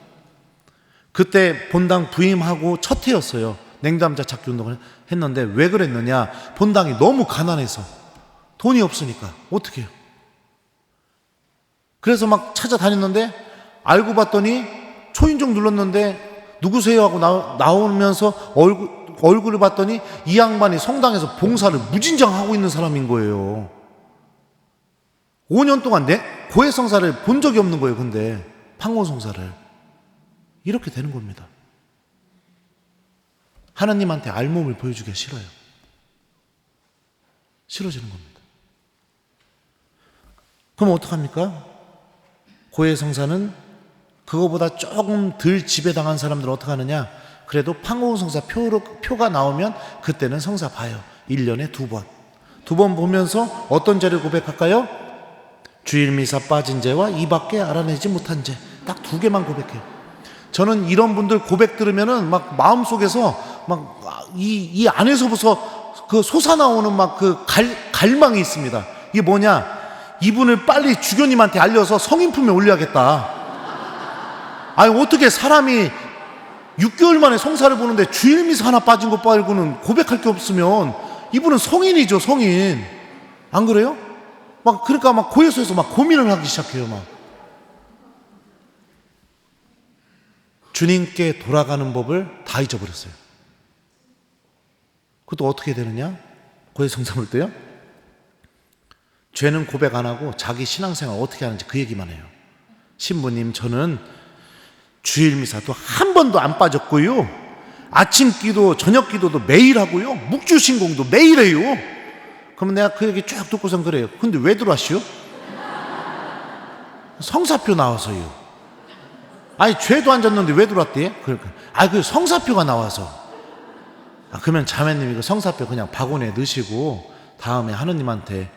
그때 본당 부임하고 첫 해였어요. 냉담자 찾기 운동을 했는데 왜 그랬느냐? 본당이 너무 가난해서 돈이 없으니까 어떻게 해요? 그래서 막 찾아다녔는데 알고 봤더니 초인종 눌렀는데 누구세요? 하고 나오면서 얼굴을 봤더니 이 양반이 성당에서 봉사를 무진장 하고 있는 사람인 거예요. 5년 동안 고해성사를 본 적이 없는 거예요. 근데 판곤성사를 이렇게 되는 겁니다. 하나님한테 알몸을 보여주기가 싫어요. 싫어지는 겁니다. 그럼 어떡합니까? 고해성사는 그거보다 조금 덜 지배당한 사람들은 어떻게 하느냐? 그래도 판고성사 표가 나오면 그때는 성사 봐요. 1년에 2번. 2번 보면서 어떤 죄를 고백할까요? 주일미사 빠진 죄와 이 밖에 알아내지 못한 죄. 딱 2개만 고백해요. 저는 이런 분들 고백 들으면은 막 마음속에서 막 이 안에서부터 그 솟아나오는 막 그 갈망이 있습니다. 이게 뭐냐? 이분을 빨리 주교님한테 알려서 성인 품에 올려야겠다. 아니 어떻게 사람이 6개월 만에 성사를 보는데 주일미사 하나 빠진 것 말고는 고백할 게 없으면 이분은 성인이죠, 성인. 안 그래요? 막 그러니까 막 고해소에서 막 고민을 하기 시작해요. 막 주님께 돌아가는 법을 다 잊어버렸어요. 그것도 어떻게 되느냐? 고해성사 볼 때요. 죄는 고백 안 하고 자기 신앙생활 어떻게 하는지 그 얘기만 해요. 신부님, 저는 주일미사도 한 번도 안 빠졌고요, 아침 기도 저녁 기도도 매일 하고요, 묵주신공도 매일 해요. 그러면 내가 그 얘기 쭉 듣고선 그래요. 근데 왜 들어왔시오? 성사표 나와서요. 아니 죄도 안 졌는데 왜 들어왔대? 그러니까 그 성사표가 나와서. 그러면 자매님 이거 성사표 그냥 바구니에 넣으시고 다음에 하느님한테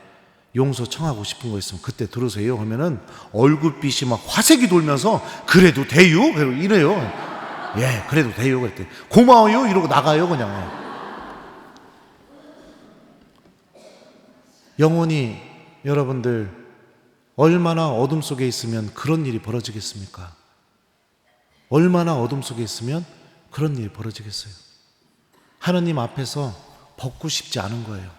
용서 청하고 싶은 거 있으면 그때 들으세요 하면은 얼굴빛이 막 화색이 돌면서 그래도 돼요? 이래요. 예, 그래도 돼요. 그랬더니 고마워요 이러고 나가요 그냥. 영혼이 여러분들 얼마나 어둠 속에 있으면 그런 일이 벌어지겠습니까? 얼마나 어둠 속에 있으면 그런 일이 벌어지겠어요? 하느님 앞에서 벗고 싶지 않은 거예요.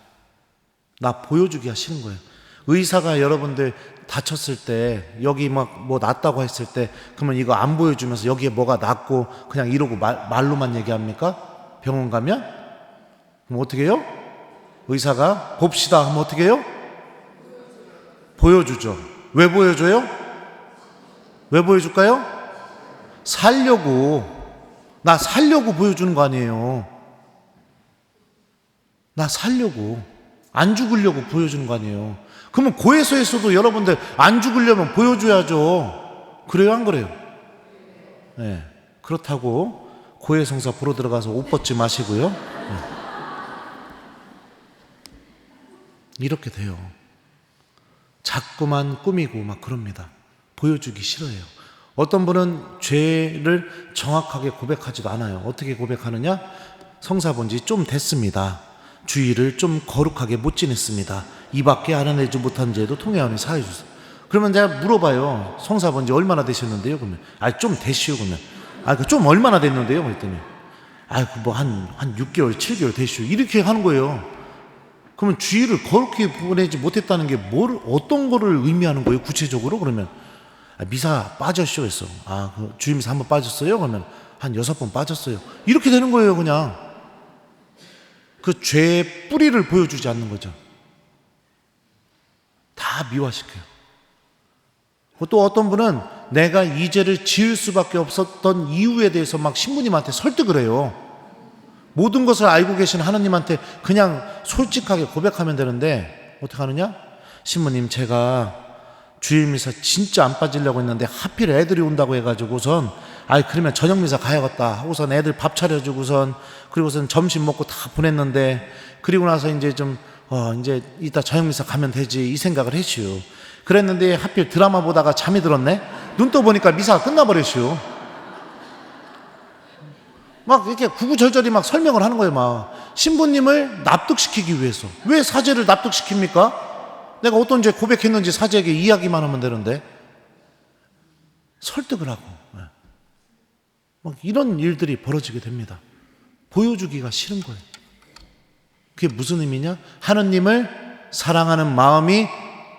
나 보여주기가 싫은 거예요. 의사가 여러분들 다쳤을 때 여기 막 뭐 났다고 했을 때 그러면 이거 안 보여주면서 여기에 뭐가 났고 그냥 이러고 말로만 얘기합니까? 병원 가면? 그럼 어떻게 해요? 의사가 봅시다 하면 어떻게 해요? 보여주죠. 왜 보여줘요? 왜 보여줄까요? 살려고. 나 살려고 보여주는 거 아니에요. 나 살려고. 안 죽으려고 보여주는 거 아니에요. 그러면 고해소에서도 여러분들 안 죽으려면 보여줘야죠. 그래요, 안 그래요? 네. 그렇다고 고해성사 보러 들어가서 옷 벗지 마시고요. 네. 이렇게 돼요. 자꾸만 꾸미고 막 그럽니다. 보여주기 싫어해요. 어떤 분은 죄를 정확하게 고백하지도 않아요. 어떻게 고백하느냐? 성사 본 지 좀 됐습니다. 주의를 좀 거룩하게 못 지냈습니다. 이밖에 알아내지 못한 죄도 통회하니 사해 주세요. 그러면 제가 물어봐요. 성사 본 지 얼마나 되셨는데요? 그러면 좀 되시오. 그러면 좀 얼마나 됐는데요? 그랬더니 뭐 한 6개월 7개월 되시오. 이렇게 하는 거예요. 그러면 주의를 거룩히 보내지 못했다는 게 어떤 거를 의미하는 거예요? 구체적으로? 그러면 미사 빠졌쇼 했어. 그 주임사 한번 빠졌어요? 그러면 한 6번 빠졌어요. 이렇게 되는 거예요. 그냥 그 죄의 뿌리를 보여주지 않는 거죠. 다 미화시켜요. 또 어떤 분은 내가 이 죄를 지을 수밖에 없었던 이유에 대해서 막 신부님한테 설득을 해요. 모든 것을 알고 계신 하나님한테 그냥 솔직하게 고백하면 되는데 어떻게 하느냐? 신부님, 제가 주일미사 진짜 안 빠지려고 했는데 하필 애들이 온다고 해가지고선 그러면 저녁미사 가야겠다 하고선 애들 밥 차려주고선 그리고선 점심 먹고 다 보냈는데 그리고 나서 이제 이제 이따 저녁미사 가면 되지 이 생각을 했슈. 그랬는데 하필 드라마 보다가 잠이 들었네. 눈 떠보니까 미사가 끝나버렸슈. 막 이렇게 구구절절히 막 설명을 하는 거예요. 막 신부님을 납득시키기 위해서. 왜 사제를 납득시킵니까? 내가 어떤 죄 고백했는지 사제에게 이야기만 하면 되는데 설득을 하고 막 이런 일들이 벌어지게 됩니다. 보여주기가 싫은 거예요. 그게 무슨 의미냐? 하느님을 사랑하는 마음이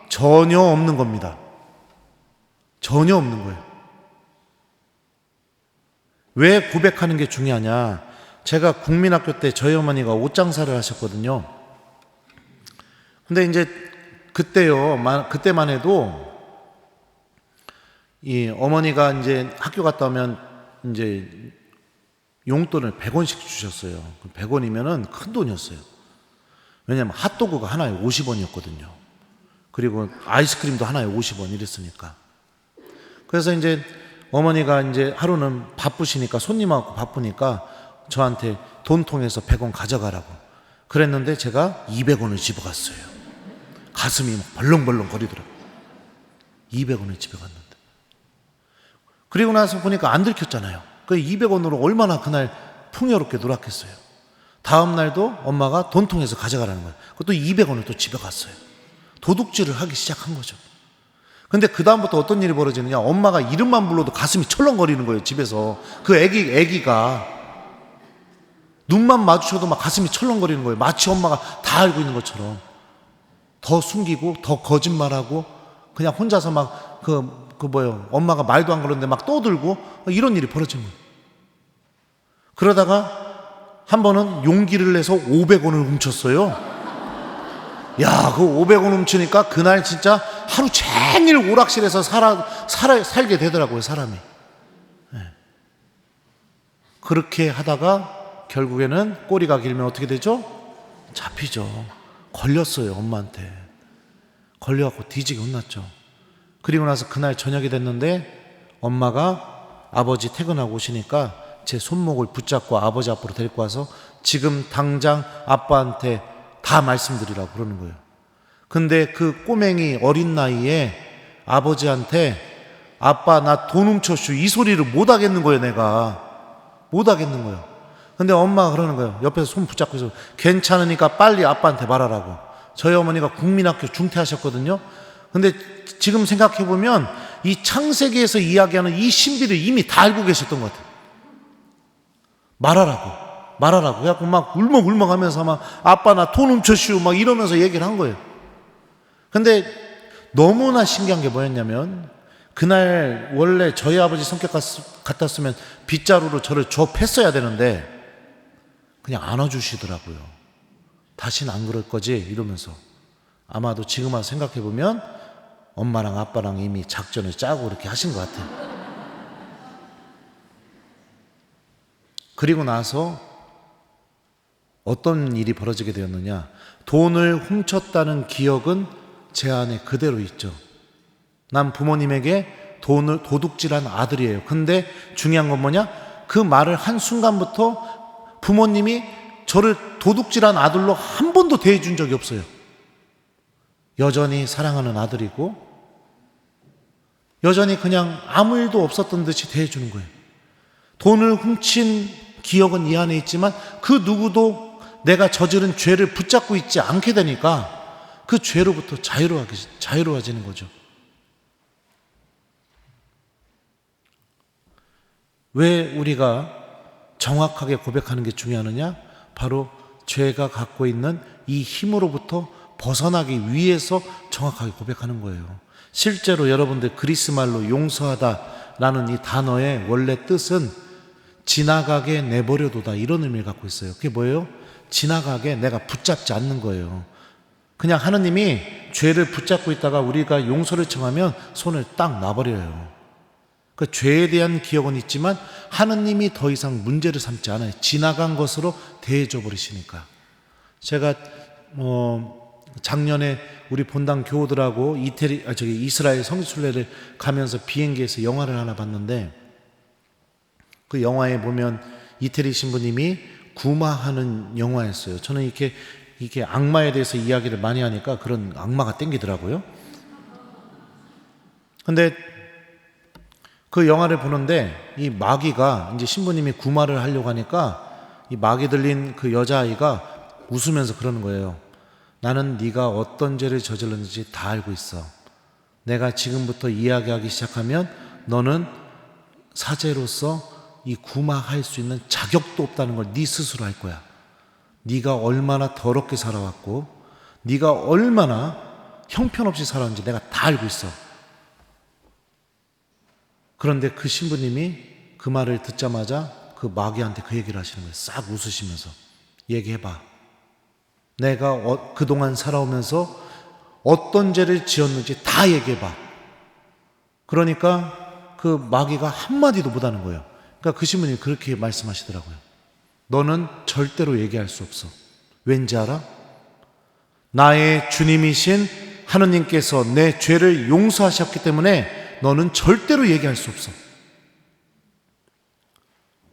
전혀 없는 겁니다. 전혀 없는 거예요. 왜 고백하는 게 중요하냐? 제가 국민학교 때 저희 어머니가 옷장사를 하셨거든요. 근데 이제 그때만 해도 이 어머니가 이제 학교 갔다 오면 이제 용돈을 100원씩 주셨어요. 100원이면은 큰 돈이었어요. 왜냐하면 핫도그가 하나에 50원이었거든요. 그리고 아이스크림도 하나에 50원 이랬으니까. 그래서 이제 어머니가 이제 하루는 바쁘시니까 손님하고 바쁘니까 저한테 돈통에서 100원 가져가라고 그랬는데 제가 200원을 집어 갔어요. 가슴이 막 벌렁벌렁 거리더라고요. 200원을 집에 갔는데. 그리고 나서 보니까 안 들켰잖아요. 그 200원으로 얼마나 그날 풍요롭게 놀았겠어요. 다음 날도 엄마가 돈통에서 가져가라는 거예요. 그것도 200원을 또 집에 갔어요. 도둑질을 하기 시작한 거죠. 근데 그 다음부터 어떤 일이 벌어지느냐? 엄마가 이름만 불러도 가슴이 철렁거리는 거예요. 집에서 그 애기가 눈만 마주쳐도 막 가슴이 철렁거리는 거예요. 마치 엄마가 다 알고 있는 것처럼 더 숨기고 더 거짓말하고 그냥 혼자서 막 엄마가 말도 안 그러는데 막 떠들고 이런 일이 벌어지는 거예요. 그러다가 한 번은 용기를 내서 500원을 훔쳤어요. 야, 그 500원 훔치니까 그날 진짜 하루 종일 오락실에서 살게 되더라고요, 사람이. 네. 그렇게 하다가 결국에는 꼬리가 길면 어떻게 되죠? 잡히죠. 걸렸어요, 엄마한테. 걸려갖고 뒤지게 혼났죠. 그리고 나서 그날 저녁이 됐는데 엄마가 아버지 퇴근하고 오시니까 제 손목을 붙잡고 아버지 앞으로 데리고 와서 지금 당장 아빠한테 다 말씀드리라고 그러는 거예요. 근데 그 꼬맹이 어린 나이에 아버지한테 아빠 나 돈 훔쳤슈 이 소리를 못 하겠는 거예요. 내가 못 하겠는 거예요. 근데 엄마가 그러는 거예요. 옆에서 손 붙잡고 있어. 괜찮으니까 빨리 아빠한테 말하라고. 저희 어머니가 국민학교 중퇴하셨거든요. 근데 지금 생각해보면 이 창세기에서 이야기하는 이 신비를 이미 다 알고 계셨던 것 같아요. 말하라고. 그래갖고 막 울먹울먹 하면서 막 아빠 나 돈 훔쳤슈 막 이러면서 얘기를 한 거예요. 근데 너무나 신기한 게 뭐였냐면 그날 원래 저희 아버지 성격 같았으면 빗자루로 저를 좁혔어야 되는데 그냥 안아주시더라고요. 다시는 안 그럴 거지 이러면서. 아마도 지금 와서 생각해보면 엄마랑 아빠랑 이미 작전을 짜고 이렇게 하신 것 같아요. 그리고 나서 어떤 일이 벌어지게 되었느냐. 돈을 훔쳤다는 기억은 제 안에 그대로 있죠. 난 부모님에게 돈을 도둑질한 아들이에요. 근데 중요한 건 뭐냐? 그 말을 한 순간부터 부모님이 저를 도둑질한 아들로 한 번도 대해준 적이 없어요. 여전히 사랑하는 아들이고 여전히 그냥 아무 일도 없었던 듯이 대해주는 거예요. 돈을 훔친 기억은 이 안에 있지만 그 누구도 내가 저지른 죄를 붙잡고 있지 않게 되니까 그 죄로부터 자유로워지는 거죠. 왜 우리가 정확하게 고백하는 게 중요하느냐? 바로 죄가 갖고 있는 이 힘으로부터 벗어나기 위해서 정확하게 고백하는 거예요. 실제로 여러분들 그리스 말로 용서하다라는 이 단어의 원래 뜻은 지나가게 내버려두다 이런 의미를 갖고 있어요. 그게 뭐예요? 지나가게 내가 붙잡지 않는 거예요. 그냥 하느님이 죄를 붙잡고 있다가 우리가 용서를 청하면 손을 딱 놔버려요. 그 죄에 대한 기억은 있지만 하느님이 더 이상 문제를 삼지 않아요. 지나간 것으로 대해줘 버리시니까. 제가 작년에 우리 본당 교우들하고 이스라엘 성지순례를 가면서 비행기에서 영화를 하나 봤는데 그 영화에 보면 이태리 신부님이 구마하는 영화였어요. 저는 이렇게 악마에 대해서 이야기를 많이 하니까 그런 악마가 땡기더라고요. 근데 그 영화를 보는데 이 마귀가 이제 신부님이 구마를 하려고 하니까 이 마귀 들린 그 여자아이가 웃으면서 그러는 거예요. 나는 네가 어떤 죄를 저질렀는지 다 알고 있어. 내가 지금부터 이야기하기 시작하면 너는 사제로서 이 구마할 수 있는 자격도 없다는 걸 네 스스로 알 거야. 네가 얼마나 더럽게 살아왔고 네가 얼마나 형편없이 살아왔는지 내가 다 알고 있어. 그런데 그 신부님이 그 말을 듣자마자 그 마귀한테 그 얘기를 하시는 거예요. 싹 웃으시면서 얘기해봐. 내가 그동안 살아오면서 어떤 죄를 지었는지 다 얘기해봐. 그러니까 그 마귀가 한마디도 못하는 거예요. 그러니까 그 신부님이 그렇게 말씀하시더라고요. 너는 절대로 얘기할 수 없어. 왠지 알아? 나의 주님이신 하느님께서 내 죄를 용서하셨기 때문에 너는 절대로 얘기할 수 없어.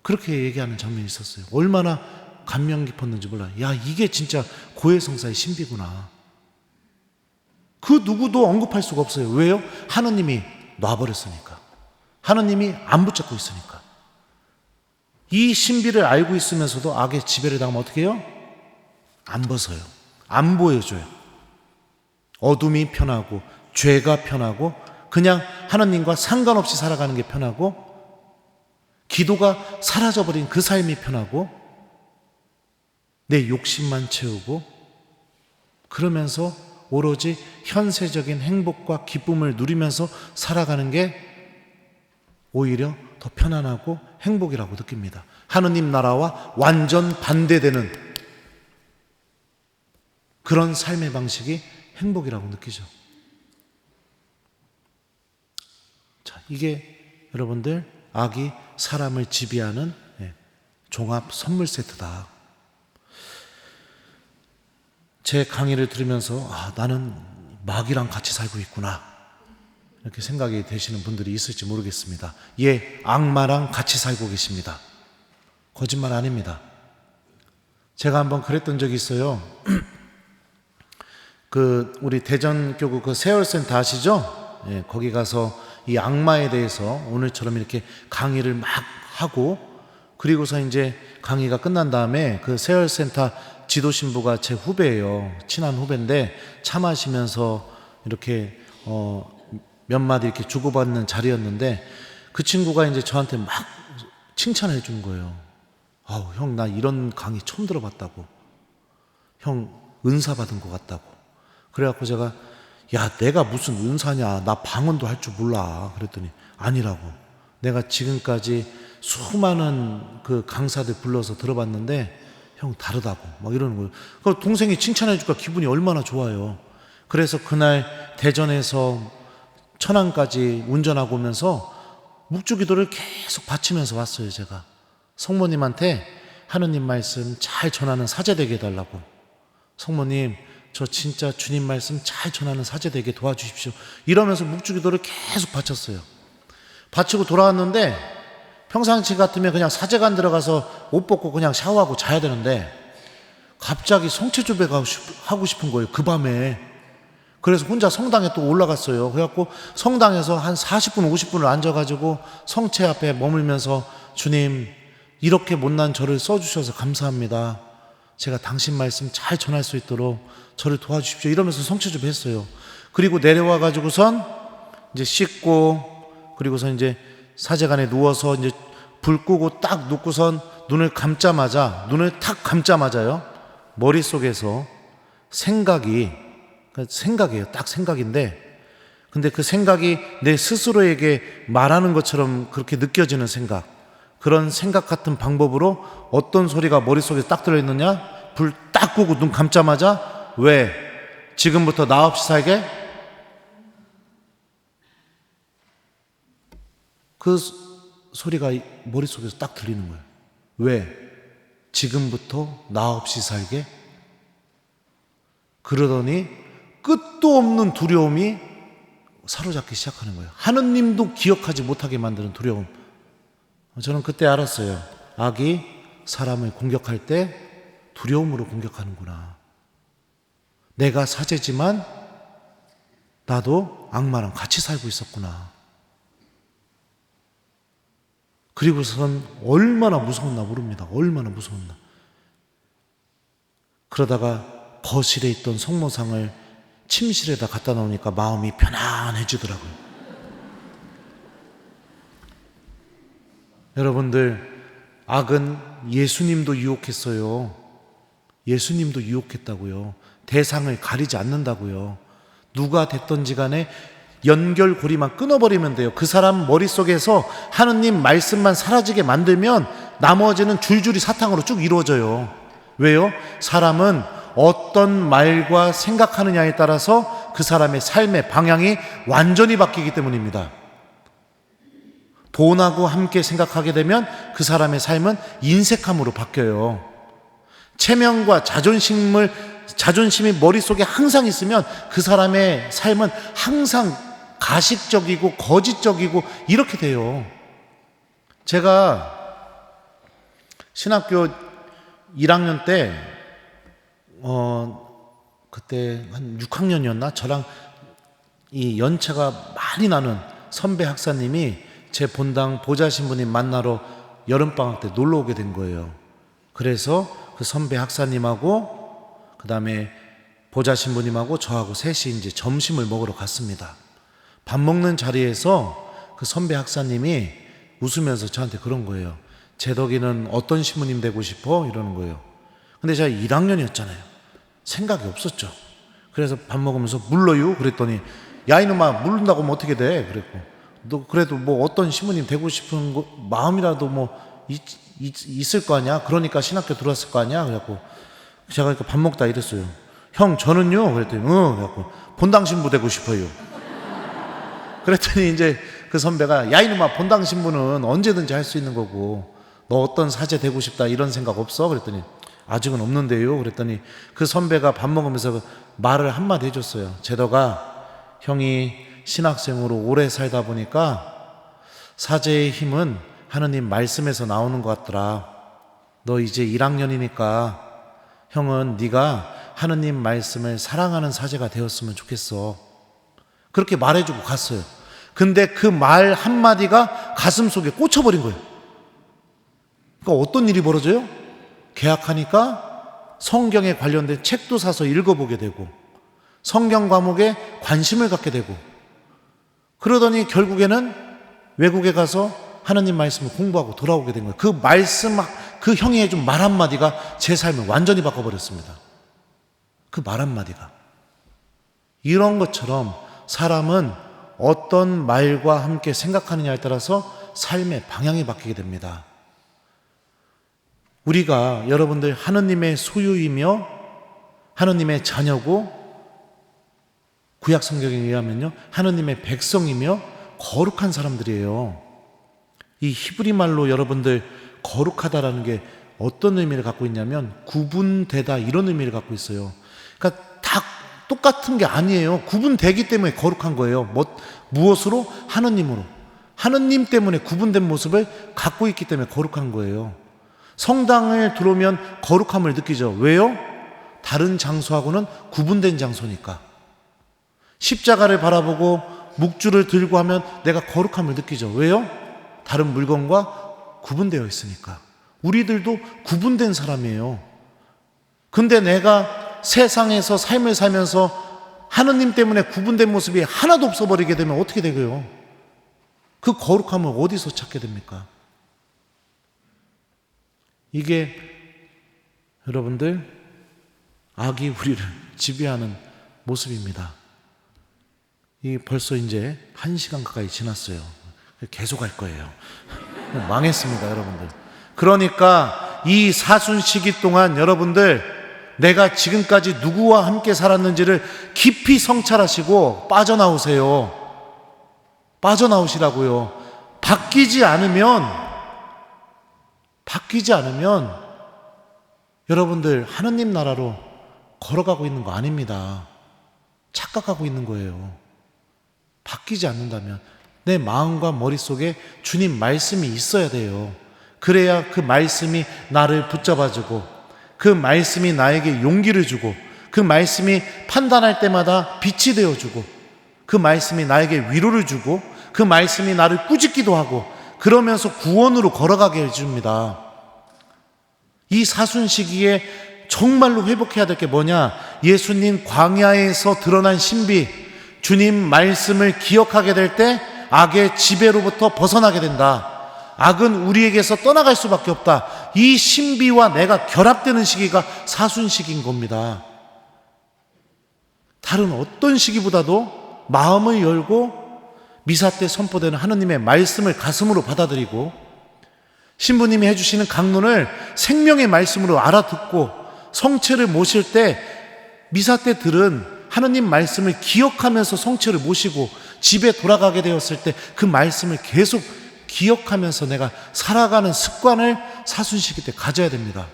그렇게 얘기하는 장면이 있었어요. 얼마나 감명 깊었는지 몰라요. 야, 이게 진짜 고해성사의 신비구나. 그 누구도 언급할 수가 없어요. 왜요? 하느님이 놔버렸으니까. 하느님이 안 붙잡고 있으니까. 이 신비를 알고 있으면서도 악의 지배를 당하면 어떻게 해요? 안 벗어요. 안 보여줘요. 어둠이 편하고 죄가 편하고 그냥 하느님과 상관없이 살아가는 게 편하고 기도가 사라져버린 그 삶이 편하고 내 욕심만 채우고 그러면서 오로지 현세적인 행복과 기쁨을 누리면서 살아가는 게 오히려 더 편안하고 행복이라고 느낍니다. 하느님 나라와 완전 반대되는 그런 삶의 방식이 행복이라고 느끼죠. 자, 이게 여러분들 악이 사람을 지배하는 종합 선물 세트다. 제 강의를 들으면서 나는 마귀랑 같이 살고 있구나 이렇게 생각이 되시는 분들이 있을지 모르겠습니다. 예, 악마랑 같이 살고 계십니다. 거짓말 아닙니다. 제가 한번 그랬던 적이 있어요. 우리 대전교구 그 세월센터 아시죠? 예, 거기 가서 이 악마에 대해서 오늘처럼 이렇게 강의를 막 하고 그리고서 이제 강의가 끝난 다음에 그 세월센터 지도신부가 제 후배예요. 친한 후배인데 차 마시면서 이렇게 몇 마디 이렇게 주고받는 자리였는데 그 친구가 이제 저한테 막 칭찬해 준 거예요. 아우, 형, 나 이런 강의 처음 들어봤다고. 형, 은사 받은 것 같다고. 그래갖고 제가, 야, 내가 무슨 은사냐. 나 방언도 할 줄 몰라. 그랬더니, 아니라고. 내가 지금까지 수많은 그 강사들 불러서 들어봤는데, 형, 다르다고. 막 이러는 거예요. 그 동생이 칭찬해 주니까 기분이 얼마나 좋아요. 그래서 그날 대전에서 천안까지 운전하고 오면서 묵주기도를 계속 바치면서 왔어요, 제가. 성모님한테 하느님 말씀 잘 전하는 사제 되게 해달라고. 성모님, 저 진짜 주님 말씀 잘 전하는 사제 되게 도와주십시오. 이러면서 묵주기도를 계속 바쳤어요. 바치고 돌아왔는데 평상시 같으면 그냥 사제관 들어가서 옷 벗고 그냥 샤워하고 자야 되는데 갑자기 성체조배 하고 싶은 거예요, 그 밤에. 그래서 혼자 성당에 또 올라갔어요. 그래갖고 성당에서 한 40분, 50분을 앉아가지고 성체 앞에 머물면서 주님, 이렇게 못난 저를 써주셔서 감사합니다. 제가 당신 말씀 잘 전할 수 있도록 저를 도와주십시오. 이러면서 성체조배 했어요. 그리고 내려와가지고선 이제 씻고, 그리고서 이제 사제관에 누워서 이제 불 끄고 딱 눕고선 눈을 탁 감자마자요, 머릿속에서 생각이에요. 딱 생각인데, 근데 그 생각이 내 스스로에게 말하는 것처럼 그렇게 느껴지는 생각, 그런 생각 같은 방법으로 어떤 소리가 머릿속에 딱 들어있느냐, 불 딱 끄고 눈 감자마자, 왜? 지금부터 나 없이 살게? 그 소리가 머릿속에서 딱 들리는 거예요. 왜? 지금부터 나 없이 살게? 그러더니 끝도 없는 두려움이 사로잡기 시작하는 거예요. 하느님도 기억하지 못하게 만드는 두려움. 저는 그때 알았어요. 악이 사람을 공격할 때 두려움으로 공격하는구나. 내가 사제지만 나도 악마랑 같이 살고 있었구나. 그리고선 얼마나 무서웠나 모릅니다. 얼마나 무서웠나. 그러다가 거실에 있던 성모상을 침실에다 갖다 놓으니까 마음이 편안해지더라고요. 여러분들, 악은 예수님도 유혹했어요. 예수님도 유혹했다고요. 대상을 가리지 않는다고요. 누가 됐든지 간에 연결고리만 끊어버리면 돼요. 그 사람 머릿속에서 하느님 말씀만 사라지게 만들면 나머지는 줄줄이 사탕으로 쭉 이루어져요. 왜요? 사람은 어떤 말과 생각하느냐에 따라서 그 사람의 삶의 방향이 완전히 바뀌기 때문입니다. 돈하고 함께 생각하게 되면 그 사람의 삶은 인색함으로 바뀌어요. 체면과 자존심이 머릿속에 항상 있으면 그 사람의 삶은 항상 가식적이고 거짓적이고 이렇게 돼요. 제가 신학교 1학년 때 그때 한 6학년이었나? 저랑 이 연차가 많이 나는 선배 학사님이 제 본당 보좌 신부님 만나러 여름방학 때 놀러 오게 된 거예요. 그래서 그 선배 학사님하고 그 다음에 보좌 신부님하고 저하고 셋이 이제 점심을 먹으러 갔습니다. 밥 먹는 자리에서 그 선배 학사님이 웃으면서 저한테 그런 거예요. 제덕이는 어떤 신부님 되고 싶어? 이러는 거예요. 근데 제가 1학년이었잖아요. 생각이 없었죠. 그래서 밥 먹으면서 물러요? 그랬더니 야 이놈아, 물른다고 하면 어떻게 돼? 그랬고, 너 그래도 뭐 어떤 신부님 되고 싶은 마음이라도 뭐 있을 거 아니야? 그러니까 신학교 들어왔을 거 아니야? 그래갖고 제가 밥 먹다 이랬어요. 형, 저는요? 그랬더니 그래갖고 본당 신부 되고 싶어요. 그랬더니 이제 그 선배가 야 이놈아, 본당 신부는 언제든지 할 수 있는 거고 너 어떤 사제 되고 싶다 이런 생각 없어? 그랬더니 아직은 없는데요. 그랬더니 그 선배가 밥 먹으면서 말을 한마디 해줬어요. 제덕아, 형이 신학생으로 오래 살다 보니까 사제의 힘은 하느님 말씀에서 나오는 것 같더라. 너 이제 1학년이니까 형은 네가 하느님 말씀을 사랑하는 사제가 되었으면 좋겠어. 그렇게 말해주고 갔어요. 근데 그 말 한마디가 가슴 속에 꽂혀버린 거예요. 그러니까 어떤 일이 벌어져요? 개학하니까 성경에 관련된 책도 사서 읽어보게 되고 성경 과목에 관심을 갖게 되고 그러더니 결국에는 외국에 가서 하나님 말씀을 공부하고 돌아오게 된 거예요. 그 말씀, 그 형이 해준 말 한마디가 제 삶을 완전히 바꿔버렸습니다. 그 말 한마디가. 이런 것처럼 사람은 어떤 말과 함께 생각하느냐에 따라서 삶의 방향이 바뀌게 됩니다. 우리가 여러분들 하느님의 소유이며 하느님의 자녀고 구약 성경에 의하면요 하느님의 백성이며 거룩한 사람들이에요. 이 히브리 말로 여러분들 거룩하다라는 게 어떤 의미를 갖고 있냐면 구분되다 이런 의미를 갖고 있어요. 그러니까 다 똑같은 게 아니에요. 구분되기 때문에 거룩한 거예요. 무엇으로? 하느님으로. 하느님 때문에 구분된 모습을 갖고 있기 때문에 거룩한 거예요. 성당을 들어오면 거룩함을 느끼죠. 왜요? 다른 장소하고는 구분된 장소니까. 십자가를 바라보고 묵주를 들고 하면 내가 거룩함을 느끼죠. 왜요? 다른 물건과 구분되어 있으니까. 우리들도 구분된 사람이에요. 근데 내가 세상에서 삶을 살면서 하느님 때문에 구분된 모습이 하나도 없어버리게 되면 어떻게 되고요? 그 거룩함을 어디서 찾게 됩니까? 이게 여러분들 악이 우리를 지배하는 모습입니다. 이 벌써 이제 1시간 가까이 지났어요. 계속 할 거예요. 망했습니다, 여러분들. 그러니까 이 사순 시기 동안 여러분들 내가 지금까지 누구와 함께 살았는지를 깊이 성찰하시고 빠져나오세요. 빠져나오시라고요. 바뀌지 않으면 여러분들 하느님 나라로 걸어가고 있는 거 아닙니다. 착각하고 있는 거예요. 바뀌지 않는다면 내 마음과 머릿속에 주님 말씀이 있어야 돼요. 그래야 그 말씀이 나를 붙잡아주고 그 말씀이 나에게 용기를 주고 그 말씀이 판단할 때마다 빛이 되어주고 그 말씀이 나에게 위로를 주고 그 말씀이 나를 꾸짖기도 하고 그러면서 구원으로 걸어가게 해줍니다. 이 사순 시기에 정말로 회복해야 될 게 뭐냐? 예수님 광야에서 드러난 신비, 주님 말씀을 기억하게 될 때 악의 지배로부터 벗어나게 된다. 악은 우리에게서 떠나갈 수밖에 없다. 이 신비와 내가 결합되는 시기가 사순 시기인 겁니다. 다른 어떤 시기보다도 마음을 열고 미사 때 선포되는 하느님의 말씀을 가슴으로 받아들이고 신부님이 해주시는 강론을 생명의 말씀으로 알아듣고 성체를 모실 때 미사 때 들은 하느님 말씀을 기억하면서 성체를 모시고 집에 돌아가게 되었을 때 그 말씀을 계속 기억하면서 내가 살아가는 습관을 사순시기 때 가져야 됩니다.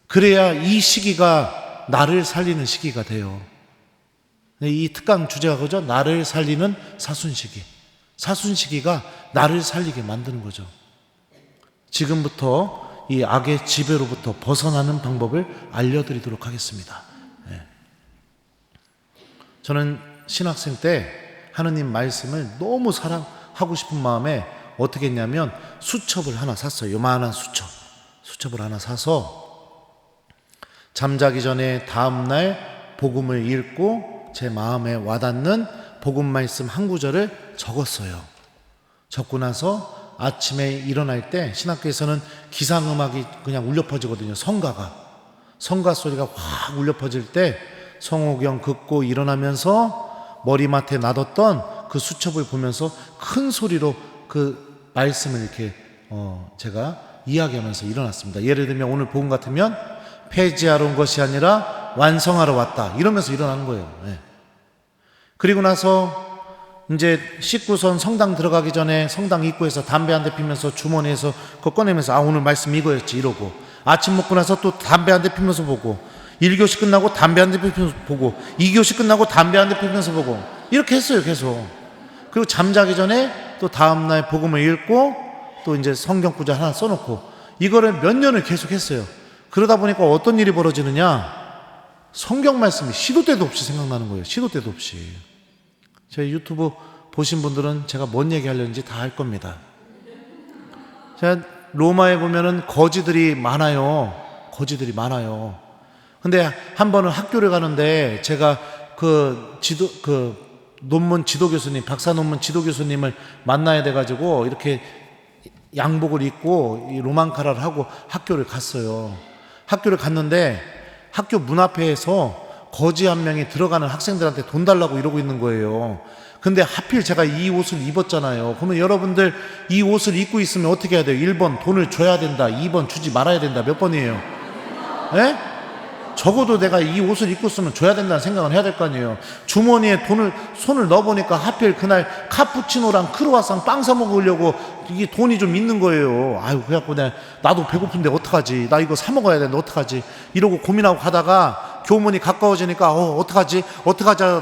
그래야 이 시기가 나를 살리는 시기가 돼요. 이 특강 주제가 그죠? 나를 살리는 사순시기. 사순시기가 나를 살리게 만드는 거죠. 지금부터 이 악의 지배로부터 벗어나는 방법을 알려드리도록 하겠습니다. 저는 신학생 때 하느님 말씀을 너무 사랑하고 싶은 마음에 어떻게 했냐면 수첩을 하나 샀어요. 요만한 수첩을 하나 사서 잠자기 전에 다음날 복음을 읽고 제 마음에 와닿는 복음 말씀 한 구절을 적었어요. 적고 나서 아침에 일어날 때 신학교에서는 기상음악이 그냥 울려 퍼지거든요. 성가 소리가 확 울려 퍼질 때 성호경 긋고 일어나면서 머리맡에 놔뒀던 그 수첩을 보면서 큰 소리로 그 말씀을 이렇게 제가 이야기하면서 일어났습니다. 예를 들면 오늘 복음 같으면 폐지하러 온 것이 아니라 완성하러 왔다 이러면서 일어나는 거예요. 그리고 나서 이제 씻고선 성당 들어가기 전에 성당 입구에서 담배 한 대 피면서 주머니에서 그거 꺼내면서 오늘 말씀 이거였지 이러고 아침 먹고 나서 또 담배 한 대 피면서 보고 1교시 끝나고 담배 한 대 피면서 보고 2교시 끝나고 담배 한 대 피면서 보고 이렇게 했어요 계속. 그리고 잠자기 전에 또 다음날 복음을 읽고 또 이제 성경 구절 하나 써놓고 이거를 몇 년을 계속 했어요. 그러다 보니까 어떤 일이 벌어지느냐, 성경 말씀이 시도 때도 없이 생각나는 거예요. 시도 때도 없이. 제 유튜브 보신 분들은 제가 뭔 얘기 하려는지 다 알 겁니다. 제가 로마에 보면은 거지들이 많아요. 거지들이 많아요. 근데 한 번은 학교를 가는데 제가 그 논문 지도 교수님, 박사 논문 지도 교수님을 만나야 돼가지고 이렇게 양복을 입고 이 로망카라를 하고 학교를 갔어요. 학교를 갔는데 학교 문 앞에서 거지 한 명이 들어가는 학생들한테 돈 달라고 이러고 있는 거예요. 근데 하필 제가 이 옷을 입었잖아요. 그러면 여러분들 이 옷을 입고 있으면 어떻게 해야 돼요? 1번 돈을 줘야 된다, 2번 주지 말아야 된다. 몇 번이에요? 예? 적어도 내가 이 옷을 입고 있으면 줘야 된다는 생각을 해야 될 거 아니에요. 주머니에 손을 넣어보니까 하필 그날 카푸치노랑 크루아상 빵 사 먹으려고 이게 돈이 좀 있는 거예요. 아유, 그래갖고 나도 배고픈데 어떡하지? 나 이거 사 먹어야 되는데 어떡하지? 이러고 고민하고 가다가 교문이 가까워지니까 어떡하지?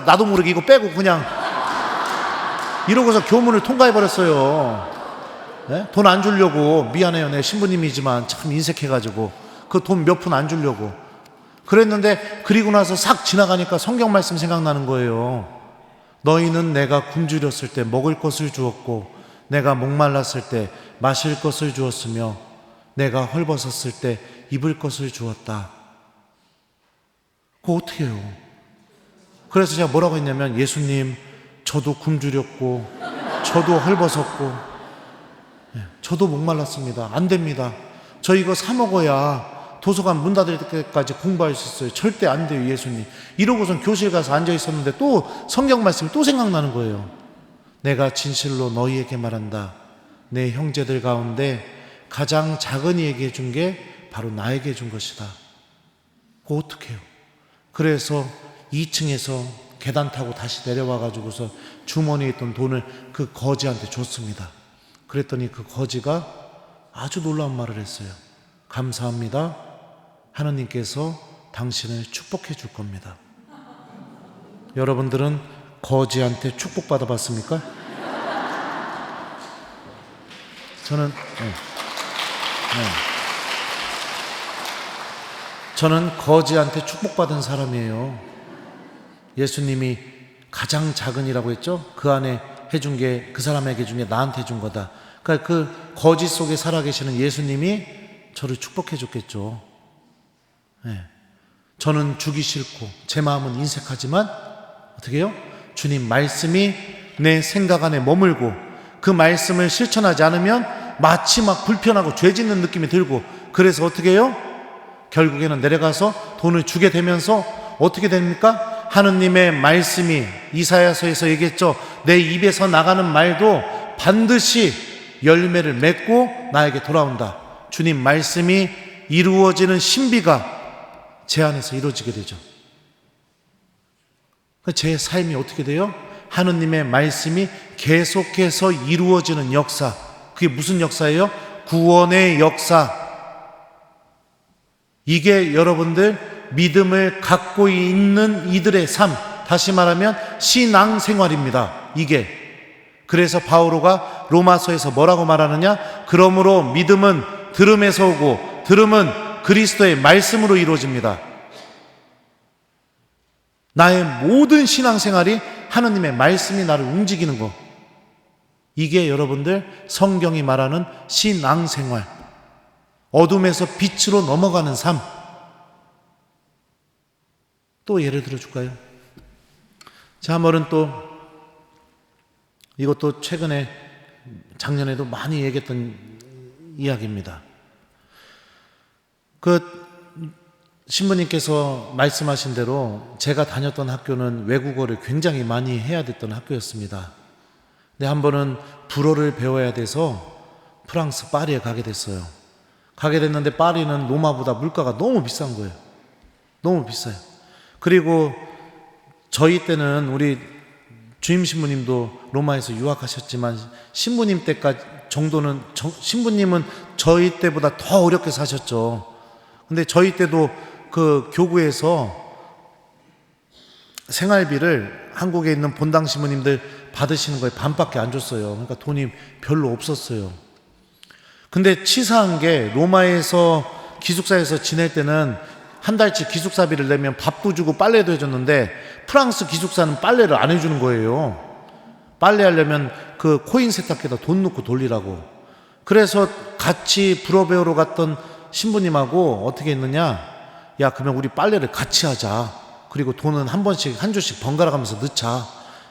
나도 모르게 이거 빼고 그냥 이러고서 교문을 통과해버렸어요. 네? 돈 안 주려고. 미안해요, 내 신부님이지만 참 인색해가지고 그 돈 몇 푼 안 주려고 그랬는데, 그리고 나서 싹 지나가니까 성경 말씀 생각나는 거예요. 너희는 내가 굶주렸을 때 먹을 것을 주었고, 내가 목말랐을 때 마실 것을 주었으며, 내가 헐벗었을 때 입을 것을 주었다. 그거 어떻게 해요? 그래서 제가 뭐라고 했냐면, 예수님, 저도 굶주렸고 저도 헐벗었고 저도 목말랐습니다. 안 됩니다. 저 이거 사 먹어야 도서관 문 닫을 때까지 공부할 수 있어요. 절대 안 돼요, 예수님. 이러고선 교실 가서 앉아 있었는데 또 성경 말씀이 또 생각나는 거예요. 내가 진실로 너희에게 말한다. 내 형제들 가운데 가장 작은 이에게 준 게 바로 나에게 준 것이다. 그거 어떡해요? 그래서 2층에서 계단 타고 다시 내려와 가지고서 주머니에 있던 돈을 그 거지한테 줬습니다. 그랬더니 그 거지가 아주 놀라운 말을 했어요. 감사합니다. 하느님께서 당신을 축복해 줄 겁니다. 여러분들은 거지한테 축복받아 봤습니까? 저는 거지한테 축복받은 사람이에요. 예수님이 가장 작은이라고 했죠? 그 안에 해준 게, 그 사람에게 준 게 나한테 준 거다. 그러니까 그 거지 속에 살아계시는 예수님이 저를 축복해 줬겠죠. 네. 저는 주기 싫고 제 마음은 인색하지만 어떻게 해요? 주님 말씀이 내 생각 안에 머물고 그 말씀을 실천하지 않으면 마치 막 불편하고 죄 짓는 느낌이 들고, 그래서 어떻게 해요? 결국에는 내려가서 돈을 주게 되면서 어떻게 됩니까? 하느님의 말씀이 이사야서에서 얘기했죠. 내 입에서 나가는 말도 반드시 열매를 맺고 나에게 돌아온다. 주님 말씀이 이루어지는 신비가 제 안에서 이루어지게 되죠. 제 삶이 어떻게 돼요? 하느님의 말씀이 계속해서 이루어지는 역사. 그게 무슨 역사예요? 구원의 역사. 이게 여러분들 믿음을 갖고 있는 이들의 삶, 다시 말하면 신앙생활입니다. 이게. 그래서 바오로가 로마서에서 뭐라고 말하느냐? 그러므로 믿음은 들음에서 오고 들음은 그리스도의 말씀으로 이루어집니다. 나의 모든 신앙생활이 하느님의 말씀이 나를 움직이는 거. 이게 여러분들 성경이 말하는 신앙생활. 어둠에서 빛으로 넘어가는 삶. 또 예를 들어 줄까요? 자, 한 번은 또 이것도 최근에 작년에도 많이 얘기했던 이야기입니다. 그 신부님께서 말씀하신 대로 제가 다녔던 학교는 외국어를 굉장히 많이 해야 됐던 학교였습니다. 근데 한 번은 불어를 배워야 돼서 프랑스 파리에 가게 됐어요. 가게 됐는데 파리는 로마보다 물가가 너무 비싼 거예요. 너무 비싸요. 그리고 저희 때는 우리 주임 신부님도 로마에서 유학하셨지만 신부님 때까지 정도는 신부님은 저희 때보다 더 어렵게 사셨죠. 근데 저희 때도 그 교구에서 생활비를 한국에 있는 본당 신부님들 받으시는 거에 반밖에 안 줬어요. 그러니까 돈이 별로 없었어요. 근데 치사한 게 로마에서 기숙사에서 지낼 때는 한 달치 기숙사비를 내면 밥도 주고 빨래도 해줬는데 프랑스 기숙사는 빨래를 안 해주는 거예요. 빨래하려면 그 코인 세탁기에다 돈 넣고 돌리라고. 그래서 같이 불어 배우러 갔던 신부님하고 어떻게 했느냐, 야 그러면 우리 빨래를 같이 하자, 그리고 돈은 한 번씩 한 주씩 번갈아 가면서 넣자,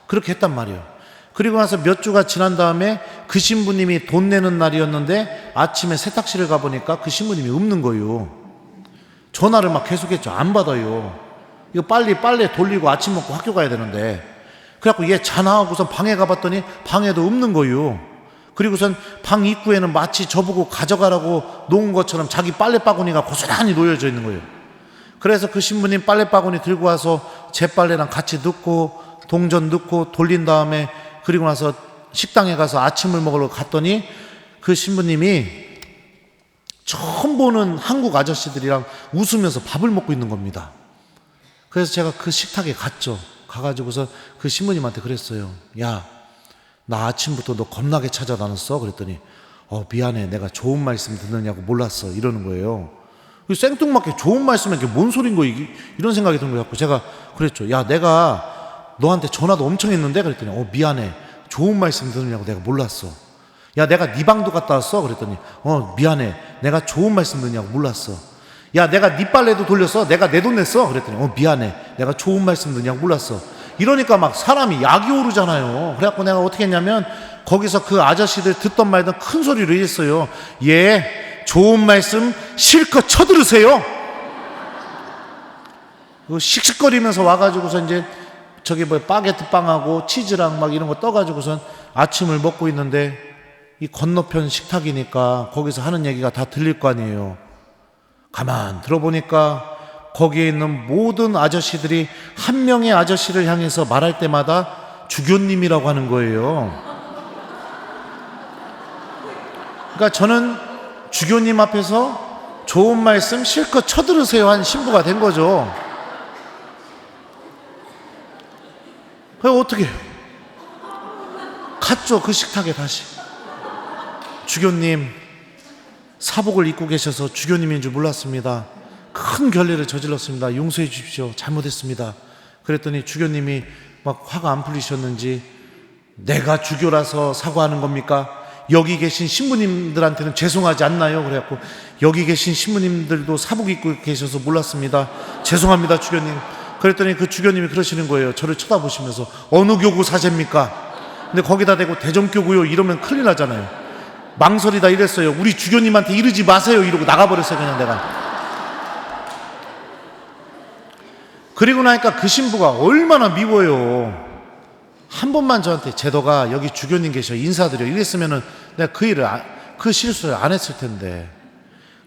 그렇게 했단 말이에요. 그리고 나서 몇 주가 지난 다음에 그 신부님이 돈 내는 날이었는데 아침에 세탁실을 가보니까 그 신부님이 없는 거예요. 전화를 막 계속했죠. 안 받아요. 이거 빨리 빨래 돌리고 아침 먹고 학교 가야 되는데. 그래갖고 얘 전화하고서 방에 가봤더니 방에도 없는 거예요. 그리고선 방 입구에는 마치 저보고 가져가라고 놓은 것처럼 자기 빨래 바구니가 고스란히 놓여져 있는 거예요. 그래서 그 신부님 빨래 바구니 들고 와서 제 빨래랑 같이 넣고 동전 넣고 돌린 다음에, 그리고 나서 식당에 가서 아침을 먹으러 갔더니 그 신부님이 처음 보는 한국 아저씨들이랑 웃으면서 밥을 먹고 있는 겁니다. 그래서 제가 그 식탁에 갔죠. 가가지고서 그 신부님한테 그랬어요. 야, 나 아침부터 너 겁나게 찾아다녔어. 그랬더니 미안해, 내가 좋은 말씀 듣느냐고 몰랐어, 이러는 거예요. 생뚱맞게 좋은 말씀이 이게 뭔 소린 거야, 이런 생각이 든 거예요. 제가 그랬죠. 야, 내가 너한테 전화도 엄청 했는데. 그랬더니 미안해, 좋은 말씀 듣느냐고 내가 몰랐어. 야, 내가 네 방도 갔다 왔어. 그랬더니 미안해, 내가 좋은 말씀 듣느냐고 몰랐어. 야, 내가 네 빨래도 돌렸어. 내가 내 돈 냈어. 그랬더니 미안해, 내가 좋은 말씀 듣느냐고 몰랐어. 이러니까 막 사람이 약이 오르잖아요. 그래갖고 내가 어떻게 했냐면 거기서 그 아저씨들 듣던 말던 큰 소리로 했어요. 예, 좋은 말씀 실컷 쳐들으세요. 씩씩거리면서 와가지고서 이제 저기 바게트 빵하고 치즈랑 막 이런 거 떠가지고선 아침을 먹고 있는데, 이 건너편 식탁이니까 거기서 하는 얘기가 다 들릴 거 아니에요. 가만 들어보니까 거기에 있는 모든 아저씨들이 한 명의 아저씨를 향해서 말할 때마다 주교님이라고 하는 거예요. 그러니까 저는 주교님 앞에서 좋은 말씀 실컷 쳐들으세요 한 신부가 된 거죠. 그래서 어떻게 해요? 갔죠, 그 식탁에 다시. 주교님, 사복을 입고 계셔서 주교님인 줄 몰랐습니다. 큰 결례를 저질렀습니다. 용서해 주십시오. 잘못했습니다. 그랬더니 주교님이 막 화가 안 풀리셨는지, 내가 주교라서 사과하는 겁니까? 여기 계신 신부님들한테는 죄송하지 않나요? 그래갖고 여기 계신 신부님들도 사복 입고 계셔서 몰랐습니다. 죄송합니다, 주교님. 그랬더니 그 주교님이 그러시는 거예요. 저를 쳐다보시면서 어느 교구 사제입니까? 근데 거기다 대고 대전교구요 이러면 큰일 나잖아요. 망설이다 이랬어요. 우리 주교님한테 이러지 마세요, 이러고 나가버렸어요, 그냥 내가. 그리고 나니까 그 신부가 얼마나 미워요. 한 번만 저한테 제도가 여기 주교님 계셔, 인사드려, 이랬으면은 내가 그 실수를 안 했을 텐데.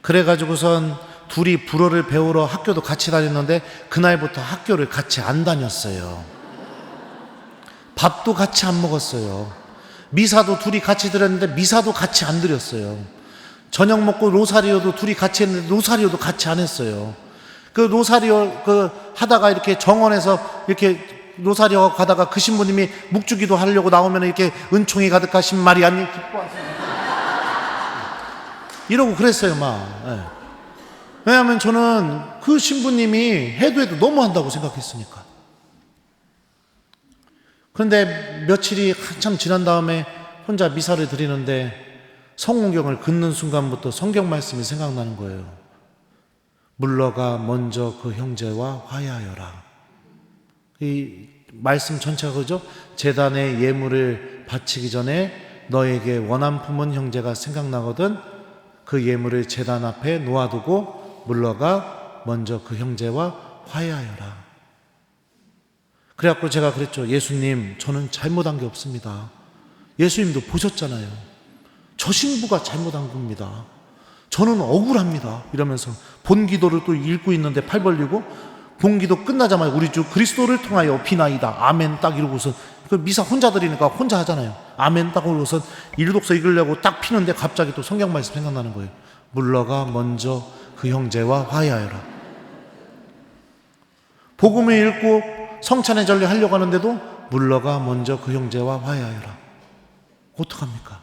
그래가지고선 둘이 불어를 배우러 학교도 같이 다녔는데 그날부터 학교를 같이 안 다녔어요. 밥도 같이 안 먹었어요. 미사도 둘이 같이 드렸는데 미사도 같이 안 드렸어요. 저녁 먹고 로사리오도 둘이 같이 했는데 로사리오도 같이 안 했어요. 그 로사리오 하다가 이렇게 정원에서 이렇게 로사리오 가다가 그 신부님이 묵주기도 하려고 나오면 이렇게 은총이 가득하신 마리아님 기뻐하세요, 이러고 그랬어요, 막. 네. 왜냐하면 저는 그 신부님이 해도 너무한다고 생각했으니까. 그런데 며칠이 한참 지난 다음에 혼자 미사를 드리는데 성경을 긋는 순간부터 성경 말씀이 생각나는 거예요. 물러가 먼저 그 형제와 화해하여라. 이 말씀 전체가 그죠? 제단에 예물을 바치기 전에 너에게 원한 품은 형제가 생각나거든 그 예물을 제단 앞에 놓아두고 물러가 먼저 그 형제와 화해하여라. 그래갖고 제가 그랬죠. 예수님, 저는 잘못한 게 없습니다. 예수님도 보셨잖아요. 저 신부가 잘못한 겁니다. 저는 억울합니다. 이러면서 본기도를 또 읽고 있는데 팔 벌리고, 본기도 끝나자마자 우리 주 그리스도를 통하여 비나이다 아멘 딱 이러고서, 그 미사 혼자 드리니까 혼자 하잖아요. 아멘 딱 이러고서 일독서 읽으려고 딱 피는데 갑자기 또 성경 말씀 생각나는 거예요. 물러가 먼저 그 형제와 화해하여라. 복음을 읽고 성찬의 전례 하려고 하는데도 물러가 먼저 그 형제와 화해하여라. 어떡합니까?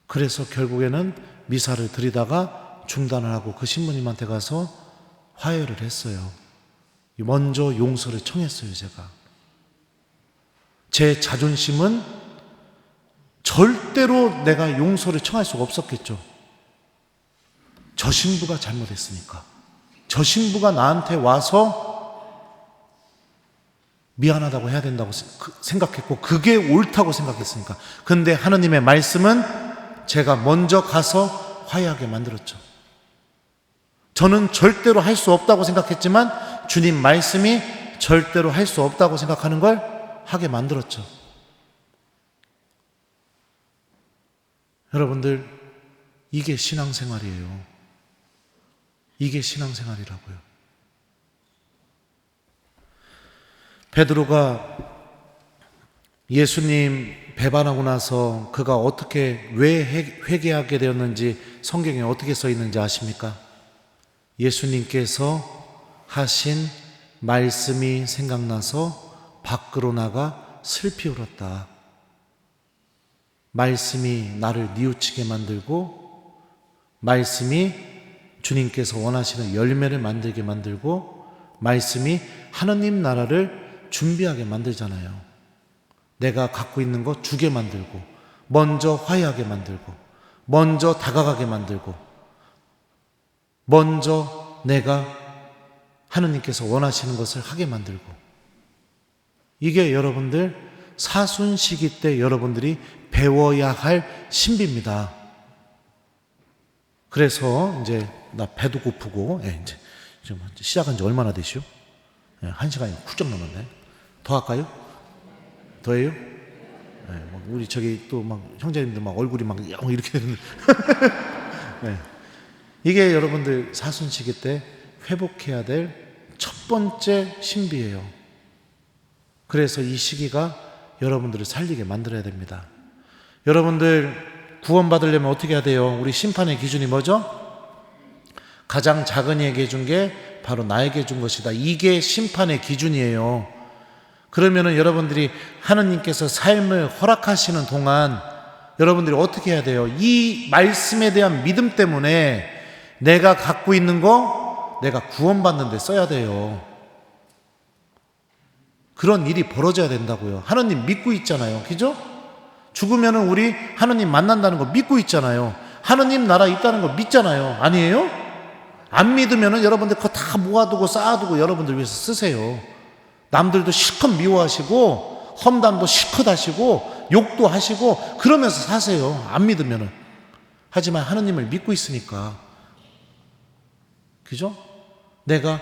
그래서 결국에는 미사를 드리다가 중단을 하고 그 신부님한테 가서 화해를 했어요. 먼저 용서를 청했어요, 제가. 제 자존심은 절대로 내가 용서를 청할 수가 없었겠죠. 저 신부가 잘못했으니까. 저 신부가 나한테 와서 미안하다고 해야 된다고 생각했고, 그게 옳다고 생각했으니까. 근데 하느님의 말씀은 제가 먼저 가서 화해하게 만들었죠. 저는 절대로 할 수 없다고 생각했지만 주님 말씀이 절대로 할 수 없다고 생각하는 걸 하게 만들었죠. 여러분들, 이게 신앙생활이에요. 이게 신앙생활이라고요. 베드로가 예수님 배반하고 나서 그가 어떻게 왜 회개하게 되었는지 성경에 어떻게 써 있는지 아십니까? 예수님께서 하신 말씀이 생각나서 밖으로 나가 슬피 울었다. 말씀이 나를 뉘우치게 만들고, 말씀이 주님께서 원하시는 열매를 만들게 만들고, 말씀이 하느님 나라를 준비하게 만들잖아요. 내가 갖고 있는 거 주게 만들고, 먼저 화해하게 만들고, 먼저 다가가게 만들고, 먼저 내가 하느님께서 원하시는 것을 하게 만들고, 이게 여러분들 사순시기 때 여러분들이 배워야 할 신비입니다. 그래서 이제 나 배도 고프고, 이제 시작한 지 얼마나 되시오? 1시간이 훌쩍 넘었네. 더 할까요? 더해요? 우리 저기 또 막 형제님들 막 얼굴이 막 이렇게 되는. 이게 여러분들 사순시기 때 회복해야 될 첫 번째 신비예요. 그래서 이 시기가 여러분들을 살리게 만들어야 됩니다. 여러분들 구원받으려면 어떻게 해야 돼요? 우리 심판의 기준이 뭐죠? 가장 작은 이에게 준 게 바로 나에게 준 것이다. 이게 심판의 기준이에요. 그러면은 여러분들이 하느님께서 삶을 허락하시는 동안 여러분들이 어떻게 해야 돼요? 이 말씀에 대한 믿음 때문에 내가 갖고 있는 거 내가 구원받는 데 써야 돼요. 그런 일이 벌어져야 된다고요. 하느님 믿고 있잖아요. 그죠? 죽으면은 우리 하느님 만난다는 거 믿고 있잖아요. 하느님 나라 있다는 거 믿잖아요. 아니에요? 안 믿으면은 여러분들 그거 다 모아두고 쌓아두고 여러분들 위해서 쓰세요. 남들도 실컷 미워하시고 험담도 실컷 하시고 욕도 하시고 그러면서 사세요. 안 믿으면은. 하지만 하느님을 믿고 있으니까. 그죠? 내가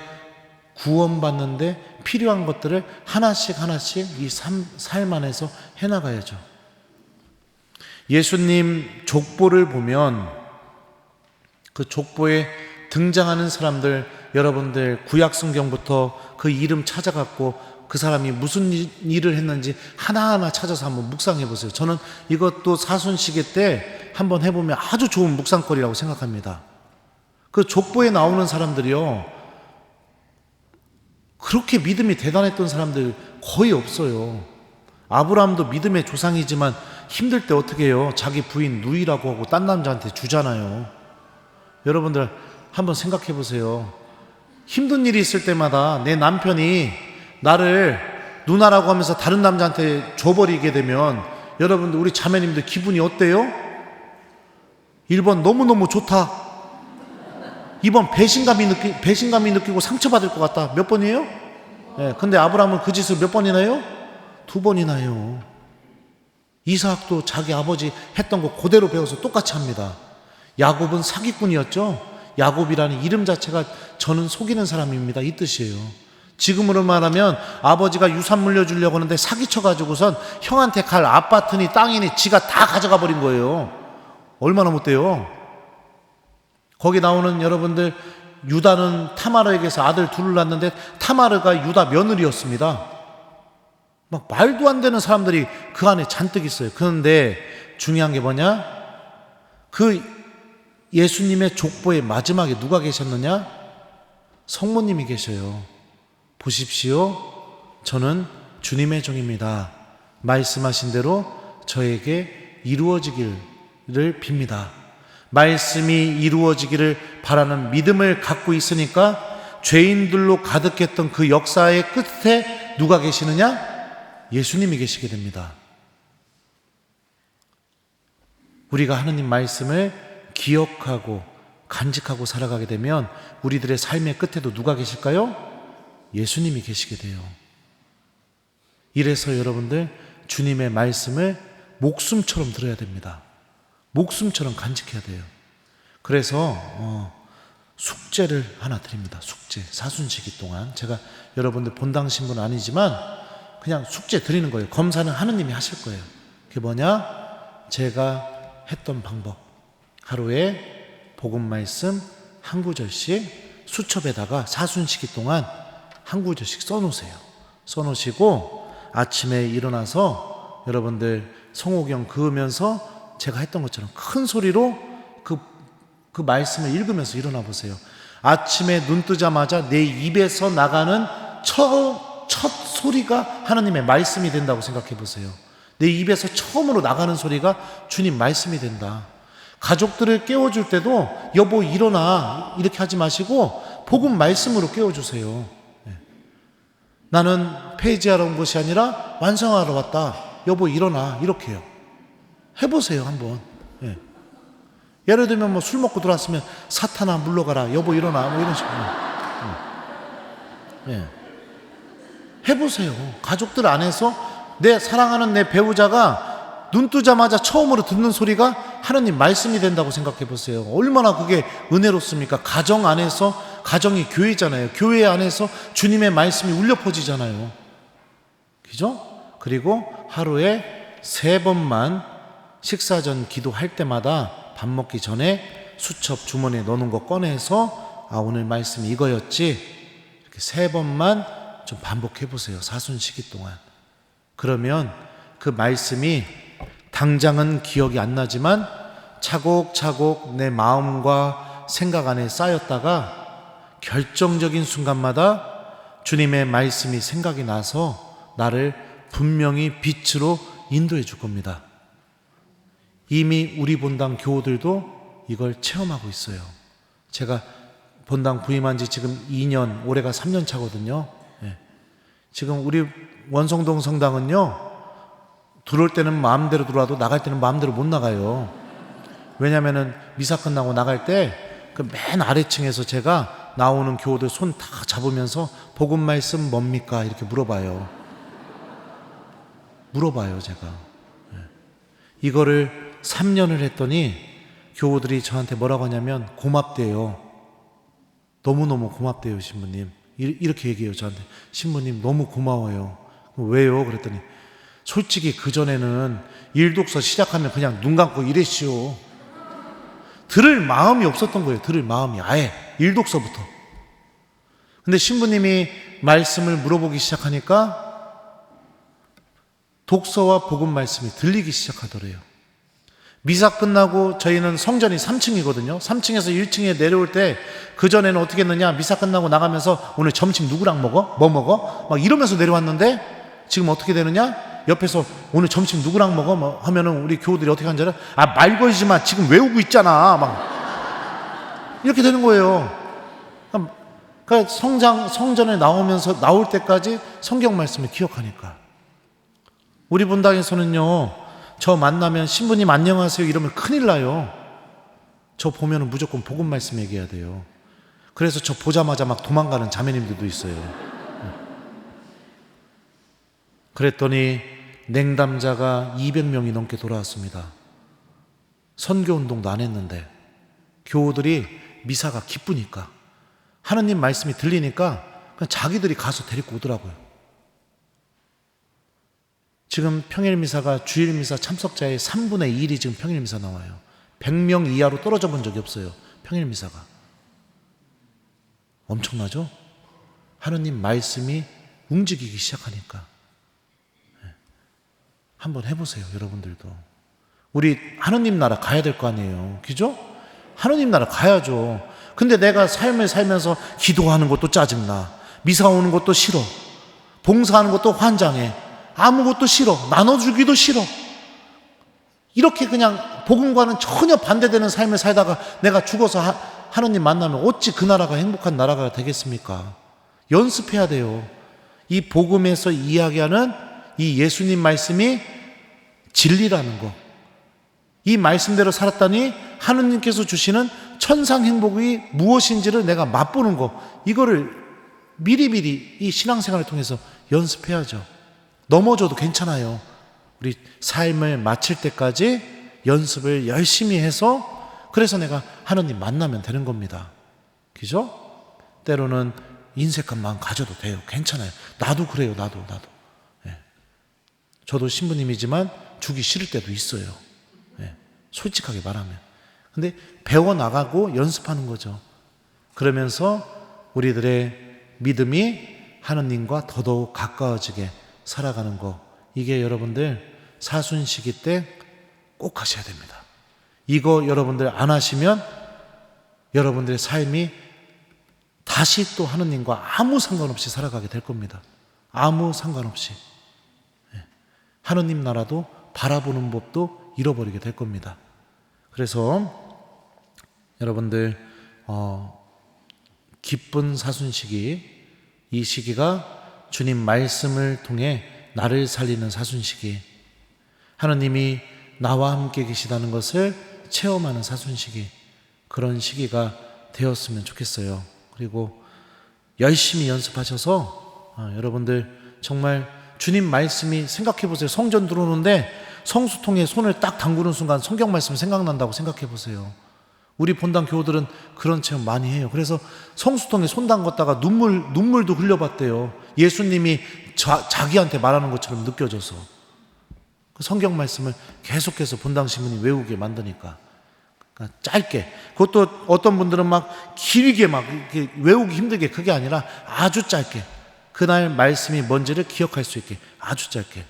구원받는데 필요한 것들을 하나씩 하나씩 이 삶 안에서 해나가야죠. 예수님 족보를 보면 그 족보에 등장하는 사람들, 여러분들 구약성경부터 그 이름 찾아갖고 그 사람이 무슨 일을 했는지 하나하나 찾아서 한번 묵상해 보세요. 저는 이것도 사순시기 때 한번 해보면 아주 좋은 묵상거리라고 생각합니다. 그 족보에 나오는 사람들이요, 그렇게 믿음이 대단했던 사람들 거의 없어요. 아브라함도 믿음의 조상이지만 힘들 때 어떻게 해요? 자기 부인 누이라고 하고 딴 남자한테 주잖아요. 여러분들 한번 생각해 보세요. 힘든 일이 있을 때마다 내 남편이 나를 누나라고 하면서 다른 남자한테 줘버리게 되면 여러분들 우리 자매님들 기분이 어때요? 1번 너무너무 좋다. 2번 배신감이 느끼고 상처받을 것 같다. 몇 번이에요? 근데 아브라함은 그 짓을 몇 번이나 해요? 2번이나 해요. 이삭도 자기 아버지 했던 거 그대로 배워서 똑같이 합니다. 야곱은 사기꾼이었죠. 야곱이라는 이름 자체가 저는 속이는 사람입니다, 이 뜻이에요. 지금으로 말하면 아버지가 유산 물려주려고 하는데 사기쳐가지고선 형한테 갈 아파트니 땅이니 지가 다 가져가 버린 거예요. 얼마나 못돼요. 거기 나오는 여러분들, 유다는 타마르에게서 아들 둘을 낳았는데 타마르가 유다 며느리였습니다. 막 말도 안 되는 사람들이 그 안에 잔뜩 있어요. 그런데 중요한 게 뭐냐? 그 예수님의 족보의 마지막에 누가 계셨느냐? 성모님이 계셔요. 보십시오. 저는 주님의 종입니다. 말씀하신 대로 저에게 이루어지기를 빕니다. 말씀이 이루어지기를 바라는 믿음을 갖고 있으니까 죄인들로 가득했던 그 역사의 끝에 누가 계시느냐? 예수님이 계시게 됩니다. 우리가 하느님 말씀을 기억하고 간직하고 살아가게 되면 우리들의 삶의 끝에도 누가 계실까요? 예수님이 계시게 돼요. 이래서 여러분들 주님의 말씀을 목숨처럼 들어야 됩니다. 목숨처럼 간직해야 돼요. 그래서 숙제를 하나 드립니다. 숙제. 사순시기 동안 제가 여러분들 본당 신분 아니지만 그냥 숙제 드리는 거예요. 검사는 하느님이 하실 거예요. 그게 뭐냐? 제가 했던 방법. 하루에 복음 말씀 한 구절씩 수첩에다가 사순시기 동안 한 구절씩 써놓으세요. 써놓으시고 아침에 일어나서 여러분들 성호경 그으면서 제가 했던 것처럼 큰 소리로 그 말씀을 읽으면서 일어나 보세요. 아침에 눈 뜨자마자 내 입에서 나가는 첫 소리가 하나님의 말씀이 된다고 생각해 보세요. 내 입에서 처음으로 나가는 소리가 주님 말씀이 된다. 가족들을 깨워줄 때도 여보 일어나 이렇게 하지 마시고 복음 말씀으로 깨워주세요. 나는 폐지하러 온 것이 아니라 완성하러 왔다. 여보 일어나 이렇게요. 해보세요 한번. 예를 들면 뭐 술 먹고 들어왔으면 사탄아 물러가라 여보 일어나 뭐 이런 식으로. 해보세요. 가족들 안에서 내 사랑하는 내 배우자가 눈 뜨자마자 처음으로 듣는 소리가 하나님 말씀이 된다고 생각해 보세요. 얼마나 그게 은혜롭습니까? 가정 안에서, 가정이 교회잖아요. 교회 안에서 주님의 말씀이 울려 퍼지잖아요. 그죠? 그리고 하루에 3번만 식사 전 기도할 때마다 밥 먹기 전에 수첩 주머니에 넣는 거 꺼내서 오늘 말씀이 이거였지 이렇게 3번만 좀 반복해 보세요. 사순시기 동안. 그러면 그 말씀이 당장은 기억이 안 나지만 차곡차곡 내 마음과 생각 안에 쌓였다가 결정적인 순간마다 주님의 말씀이 생각이 나서 나를 분명히 빛으로 인도해 줄 겁니다. 이미 우리 본당 교우들도 이걸 체험하고 있어요. 제가 본당 부임한 지 지금 2년, 올해가 3년 차거든요. 지금 우리 원성동 성당은요, 들어올 때는 마음대로 들어와도 나갈 때는 마음대로 못 나가요. 왜냐면은 미사 끝나고 나갈 때 그 맨 아래층에서 제가 나오는 교우들 손 다 잡으면서 복음 말씀 뭡니까? 이렇게 물어봐요. 제가. 이거를 3년을 했더니 교우들이 저한테 뭐라고 하냐면 고맙대요. 너무너무 고맙대요, 신부님. 이렇게 얘기해요, 저한테. 신부님 너무 고마워요. 왜요? 그랬더니 솔직히 그전에는 일독서 시작하면 그냥 눈 감고 이랬시오. 들을 마음이 없었던 거예요. 들을 마음이 아예 일독서부터. 근데 신부님이 말씀을 물어보기 시작하니까 독서와 복음 말씀이 들리기 시작하더래요. 미사 끝나고 저희는 성전이 3층이거든요. 3층에서 1층에 내려올 때 그전에는 어떻게 했느냐, 미사 끝나고 나가면서 오늘 점심 누구랑 먹어? 뭐 먹어? 막 이러면서 내려왔는데 지금 어떻게 되느냐? 옆에서 오늘 점심 누구랑 먹어? 뭐 하면은 우리 교우들이 어떻게 하는 줄 알아? 말 걸지 마. 지금 외우고 있잖아. 막 이렇게 되는 거예요. 그러니까 성전에 나올 때까지 성경 말씀을 기억하니까. 우리 본당에서는요, 저 만나면 신부님 안녕하세요 이러면 큰일 나요. 저 보면은 무조건 복음 말씀 얘기해야 돼요. 그래서 저 보자마자 막 도망가는 자매님들도 있어요. 그랬더니 냉담자가 200명이 넘게 돌아왔습니다. 선교운동도 안 했는데 교우들이 미사가 기쁘니까, 하느님 말씀이 들리니까 그냥 자기들이 가서 데리고 오더라고요. 지금 평일미사가 주일미사 참석자의 3분의 1이 지금 평일미사 나와요. 100명 이하로 떨어져 본 적이 없어요. 평일미사가. 엄청나죠? 하느님 말씀이 움직이기 시작하니까. 한번 해보세요, 여러분들도. 우리 하느님 나라 가야 될 거 아니에요. 그죠? 하느님 나라 가야죠. 근데 내가 삶을 살면서 기도하는 것도 짜증나, 미사 오는 것도 싫어, 봉사하는 것도 환장해, 아무것도 싫어, 나눠주기도 싫어, 이렇게 그냥 복음과는 전혀 반대되는 삶을 살다가 내가 죽어서 하느님 만나면 어찌 그 나라가 행복한 나라가 되겠습니까? 연습해야 돼요. 이 복음에서 이야기하는 이 예수님 말씀이 진리라는 거, 이 말씀대로 살았더니 하느님께서 주시는 천상 행복이 무엇인지를 내가 맛보는 거, 이거를 미리미리 이 신앙생활을 통해서 연습해야죠. 넘어져도 괜찮아요. 우리 삶을 마칠 때까지 연습을 열심히 해서, 그래서 내가 하느님 만나면 되는 겁니다. 그죠? 때로는 인색한 마음 가져도 돼요. 괜찮아요. 나도 그래요. 나도. 예. 저도 신부님이지만 주기 싫을 때도 있어요. 예. 솔직하게 말하면. 근데 배워나가고 연습하는 거죠. 그러면서 우리들의 믿음이 하느님과 더더욱 가까워지게 살아가는 거, 이게 여러분들 사순시기 때 꼭 하셔야 됩니다. 이거 여러분들 안 하시면 여러분들의 삶이 다시 또 하느님과 아무 상관없이 살아가게 될 겁니다. 아무 상관없이. 하느님 나라도 바라보는 법도 잃어버리게 될 겁니다. 그래서 여러분들 기쁜 사순시기, 이 시기가 주님 말씀을 통해 나를 살리는 사순시기, 하느님이 나와 함께 계시다는 것을 체험하는 사순시기, 그런 시기가 되었으면 좋겠어요. 그리고 열심히 연습하셔서 여러분들 정말 주님 말씀이, 생각해 보세요. 성전 들어오는데 성수통에 손을 딱 담그는 순간 성경 말씀 생각난다고 생각해 보세요. 우리 본당 교우들은 그런 체험 많이 해요. 그래서 성수통에 손 담궜다가 눈물도 흘려봤대요. 예수님이 자기한테 말하는 것처럼 느껴져서. 그 성경 말씀을 계속해서 본당 신부님 외우게 만드니까. 그러니까 짧게, 그것도 어떤 분들은 막 길게 막 이렇게 외우기 힘들게, 그게 아니라 아주 짧게, 그날 말씀이 뭔지를 기억할 수 있게 아주 짧게.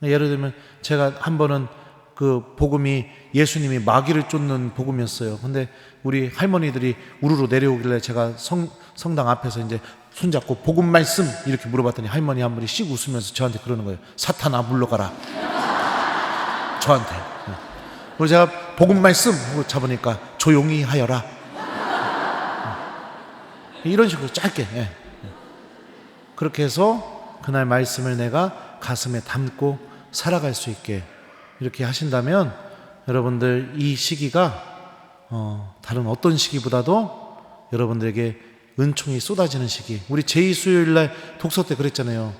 예를 들면 제가 한 번은 그 복음이 예수님이 마귀를 쫓는 복음이었어요. 근데 우리 할머니들이 우르르 내려오길래 제가 성당 앞에서 이제 손잡고 복음 말씀 이렇게 물어봤더니 할머니 한 분이 씩 웃으면서 저한테 그러는 거예요. 사탄아 물러가라. 저한테. 그리고 제가 복음 말씀 잡으니까 조용히 하여라. 이런 식으로 짧게. 그렇게 해서 그날 말씀을 내가 가슴에 담고 살아갈 수 있게 이렇게 하신다면 여러분들 이 시기가 다른 어떤 시기보다도 여러분들에게 은총이 쏟아지는 시기. 우리 제2수요일날 독서 때 그랬잖아요.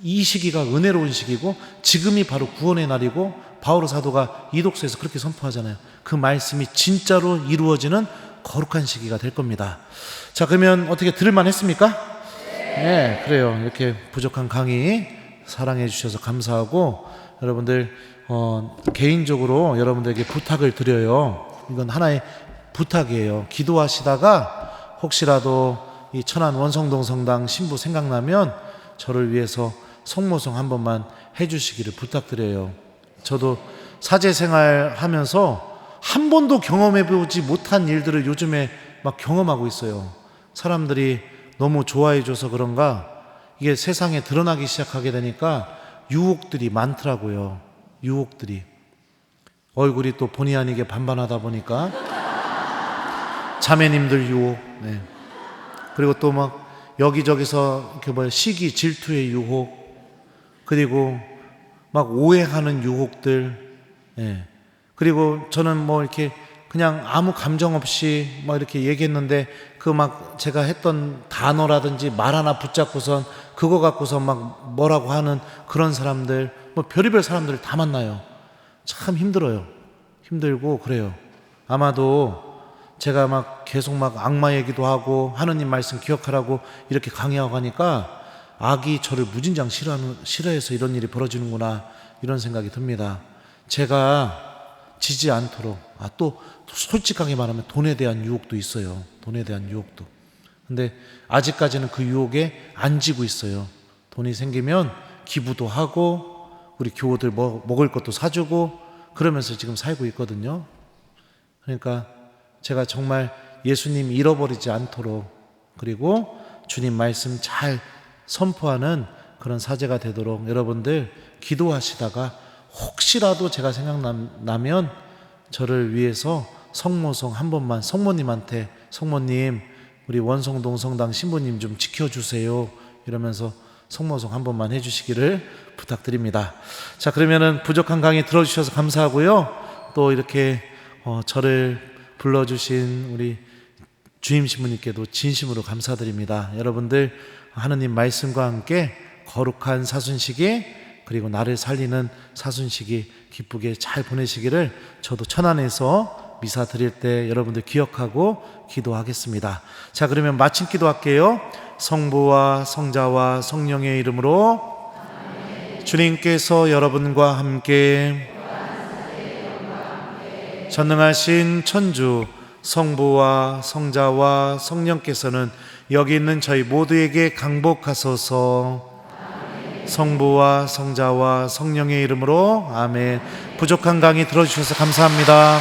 이 시기가 은혜로운 시기고 지금이 바로 구원의 날이고, 바오로 사도가 이 독서에서 그렇게 선포하잖아요. 그 말씀이 진짜로 이루어지는 거룩한 시기가 될 겁니다. 자, 그러면 어떻게 들을만 했습니까? 네, 그래요. 이렇게 부족한 강의 사랑해 주셔서 감사하고, 여러분들 개인적으로 여러분들에게 부탁을 드려요. 이건 하나의 부탁이에요. 기도하시다가 혹시라도 이 천안 원성동 성당 신부 생각나면 저를 위해서 성모성 한 번만 해주시기를 부탁드려요. 저도 사제생활 하면서 한 번도 경험해보지 못한 일들을 요즘에 막 경험하고 있어요. 사람들이 너무 좋아해줘서 그런가 이게 세상에 드러나기 시작하게 되니까 유혹들이 많더라고요. 유혹들이. 얼굴이 또 본의 아니게 반반하다 보니까 자매님들 유혹, 네. 그리고 또 막 여기저기서 이렇게 시기 질투의 유혹, 그리고 막 오해하는 유혹들, 네. 그리고 저는 뭐 이렇게 그냥 아무 감정 없이 막 이렇게 얘기했는데 그 막 제가 했던 단어라든지 말 하나 붙잡고선 그거 갖고서 막 뭐라고 하는 그런 사람들, 뭐 별의별 사람들을 다 만나요. 참 힘들어요. 힘들고 그래요. 아마도 제가 막 계속 막 악마 얘기도 하고 하느님 말씀 기억하라고 이렇게 강의하고 하니까 악이 저를 무진장 싫어해서 이런 일이 벌어지는구나, 이런 생각이 듭니다. 제가 지지 않도록, 또 솔직하게 말하면 돈에 대한 유혹도 있어요. 돈에 대한 유혹도. 근데 아직까지는 그 유혹에 안 지고 있어요. 돈이 생기면 기부도 하고 우리 교우들 먹을 것도 사주고 그러면서 지금 살고 있거든요. 그러니까 제가 정말 예수님 잃어버리지 않도록, 그리고 주님 말씀 잘 선포하는 그런 사제가 되도록 여러분들 기도하시다가 혹시라도 제가 생각나면 저를 위해서 성모성 한 번만 성모님한테, 성모님 우리 원성동 성당 신부님 좀 지켜주세요 이러면서 성모성 한 번만 해주시기를 부탁드립니다. 자, 그러면은 부족한 강의 들어주셔서 감사하고요. 또 이렇게 저를 불러주신 우리 주임 신부님께도 진심으로 감사드립니다. 여러분들 하느님 말씀과 함께 거룩한 사순시기, 그리고 나를 살리는 사순시기 기쁘게 잘 보내시기를 저도 천안에서 미사 드릴 때 여러분들 기억하고 기도하겠습니다. 자, 그러면 마침 기도할게요. 성부와 성자와 성령의 이름으로 주님께서 여러분과 함께 전능하신 천주 성부와 성자와 성령께서는 여기 있는 저희 모두에게 강복하소서. 성부와 성자와 성령의 이름으로 아멘. 부족한 강의 들어주셔서 감사합니다.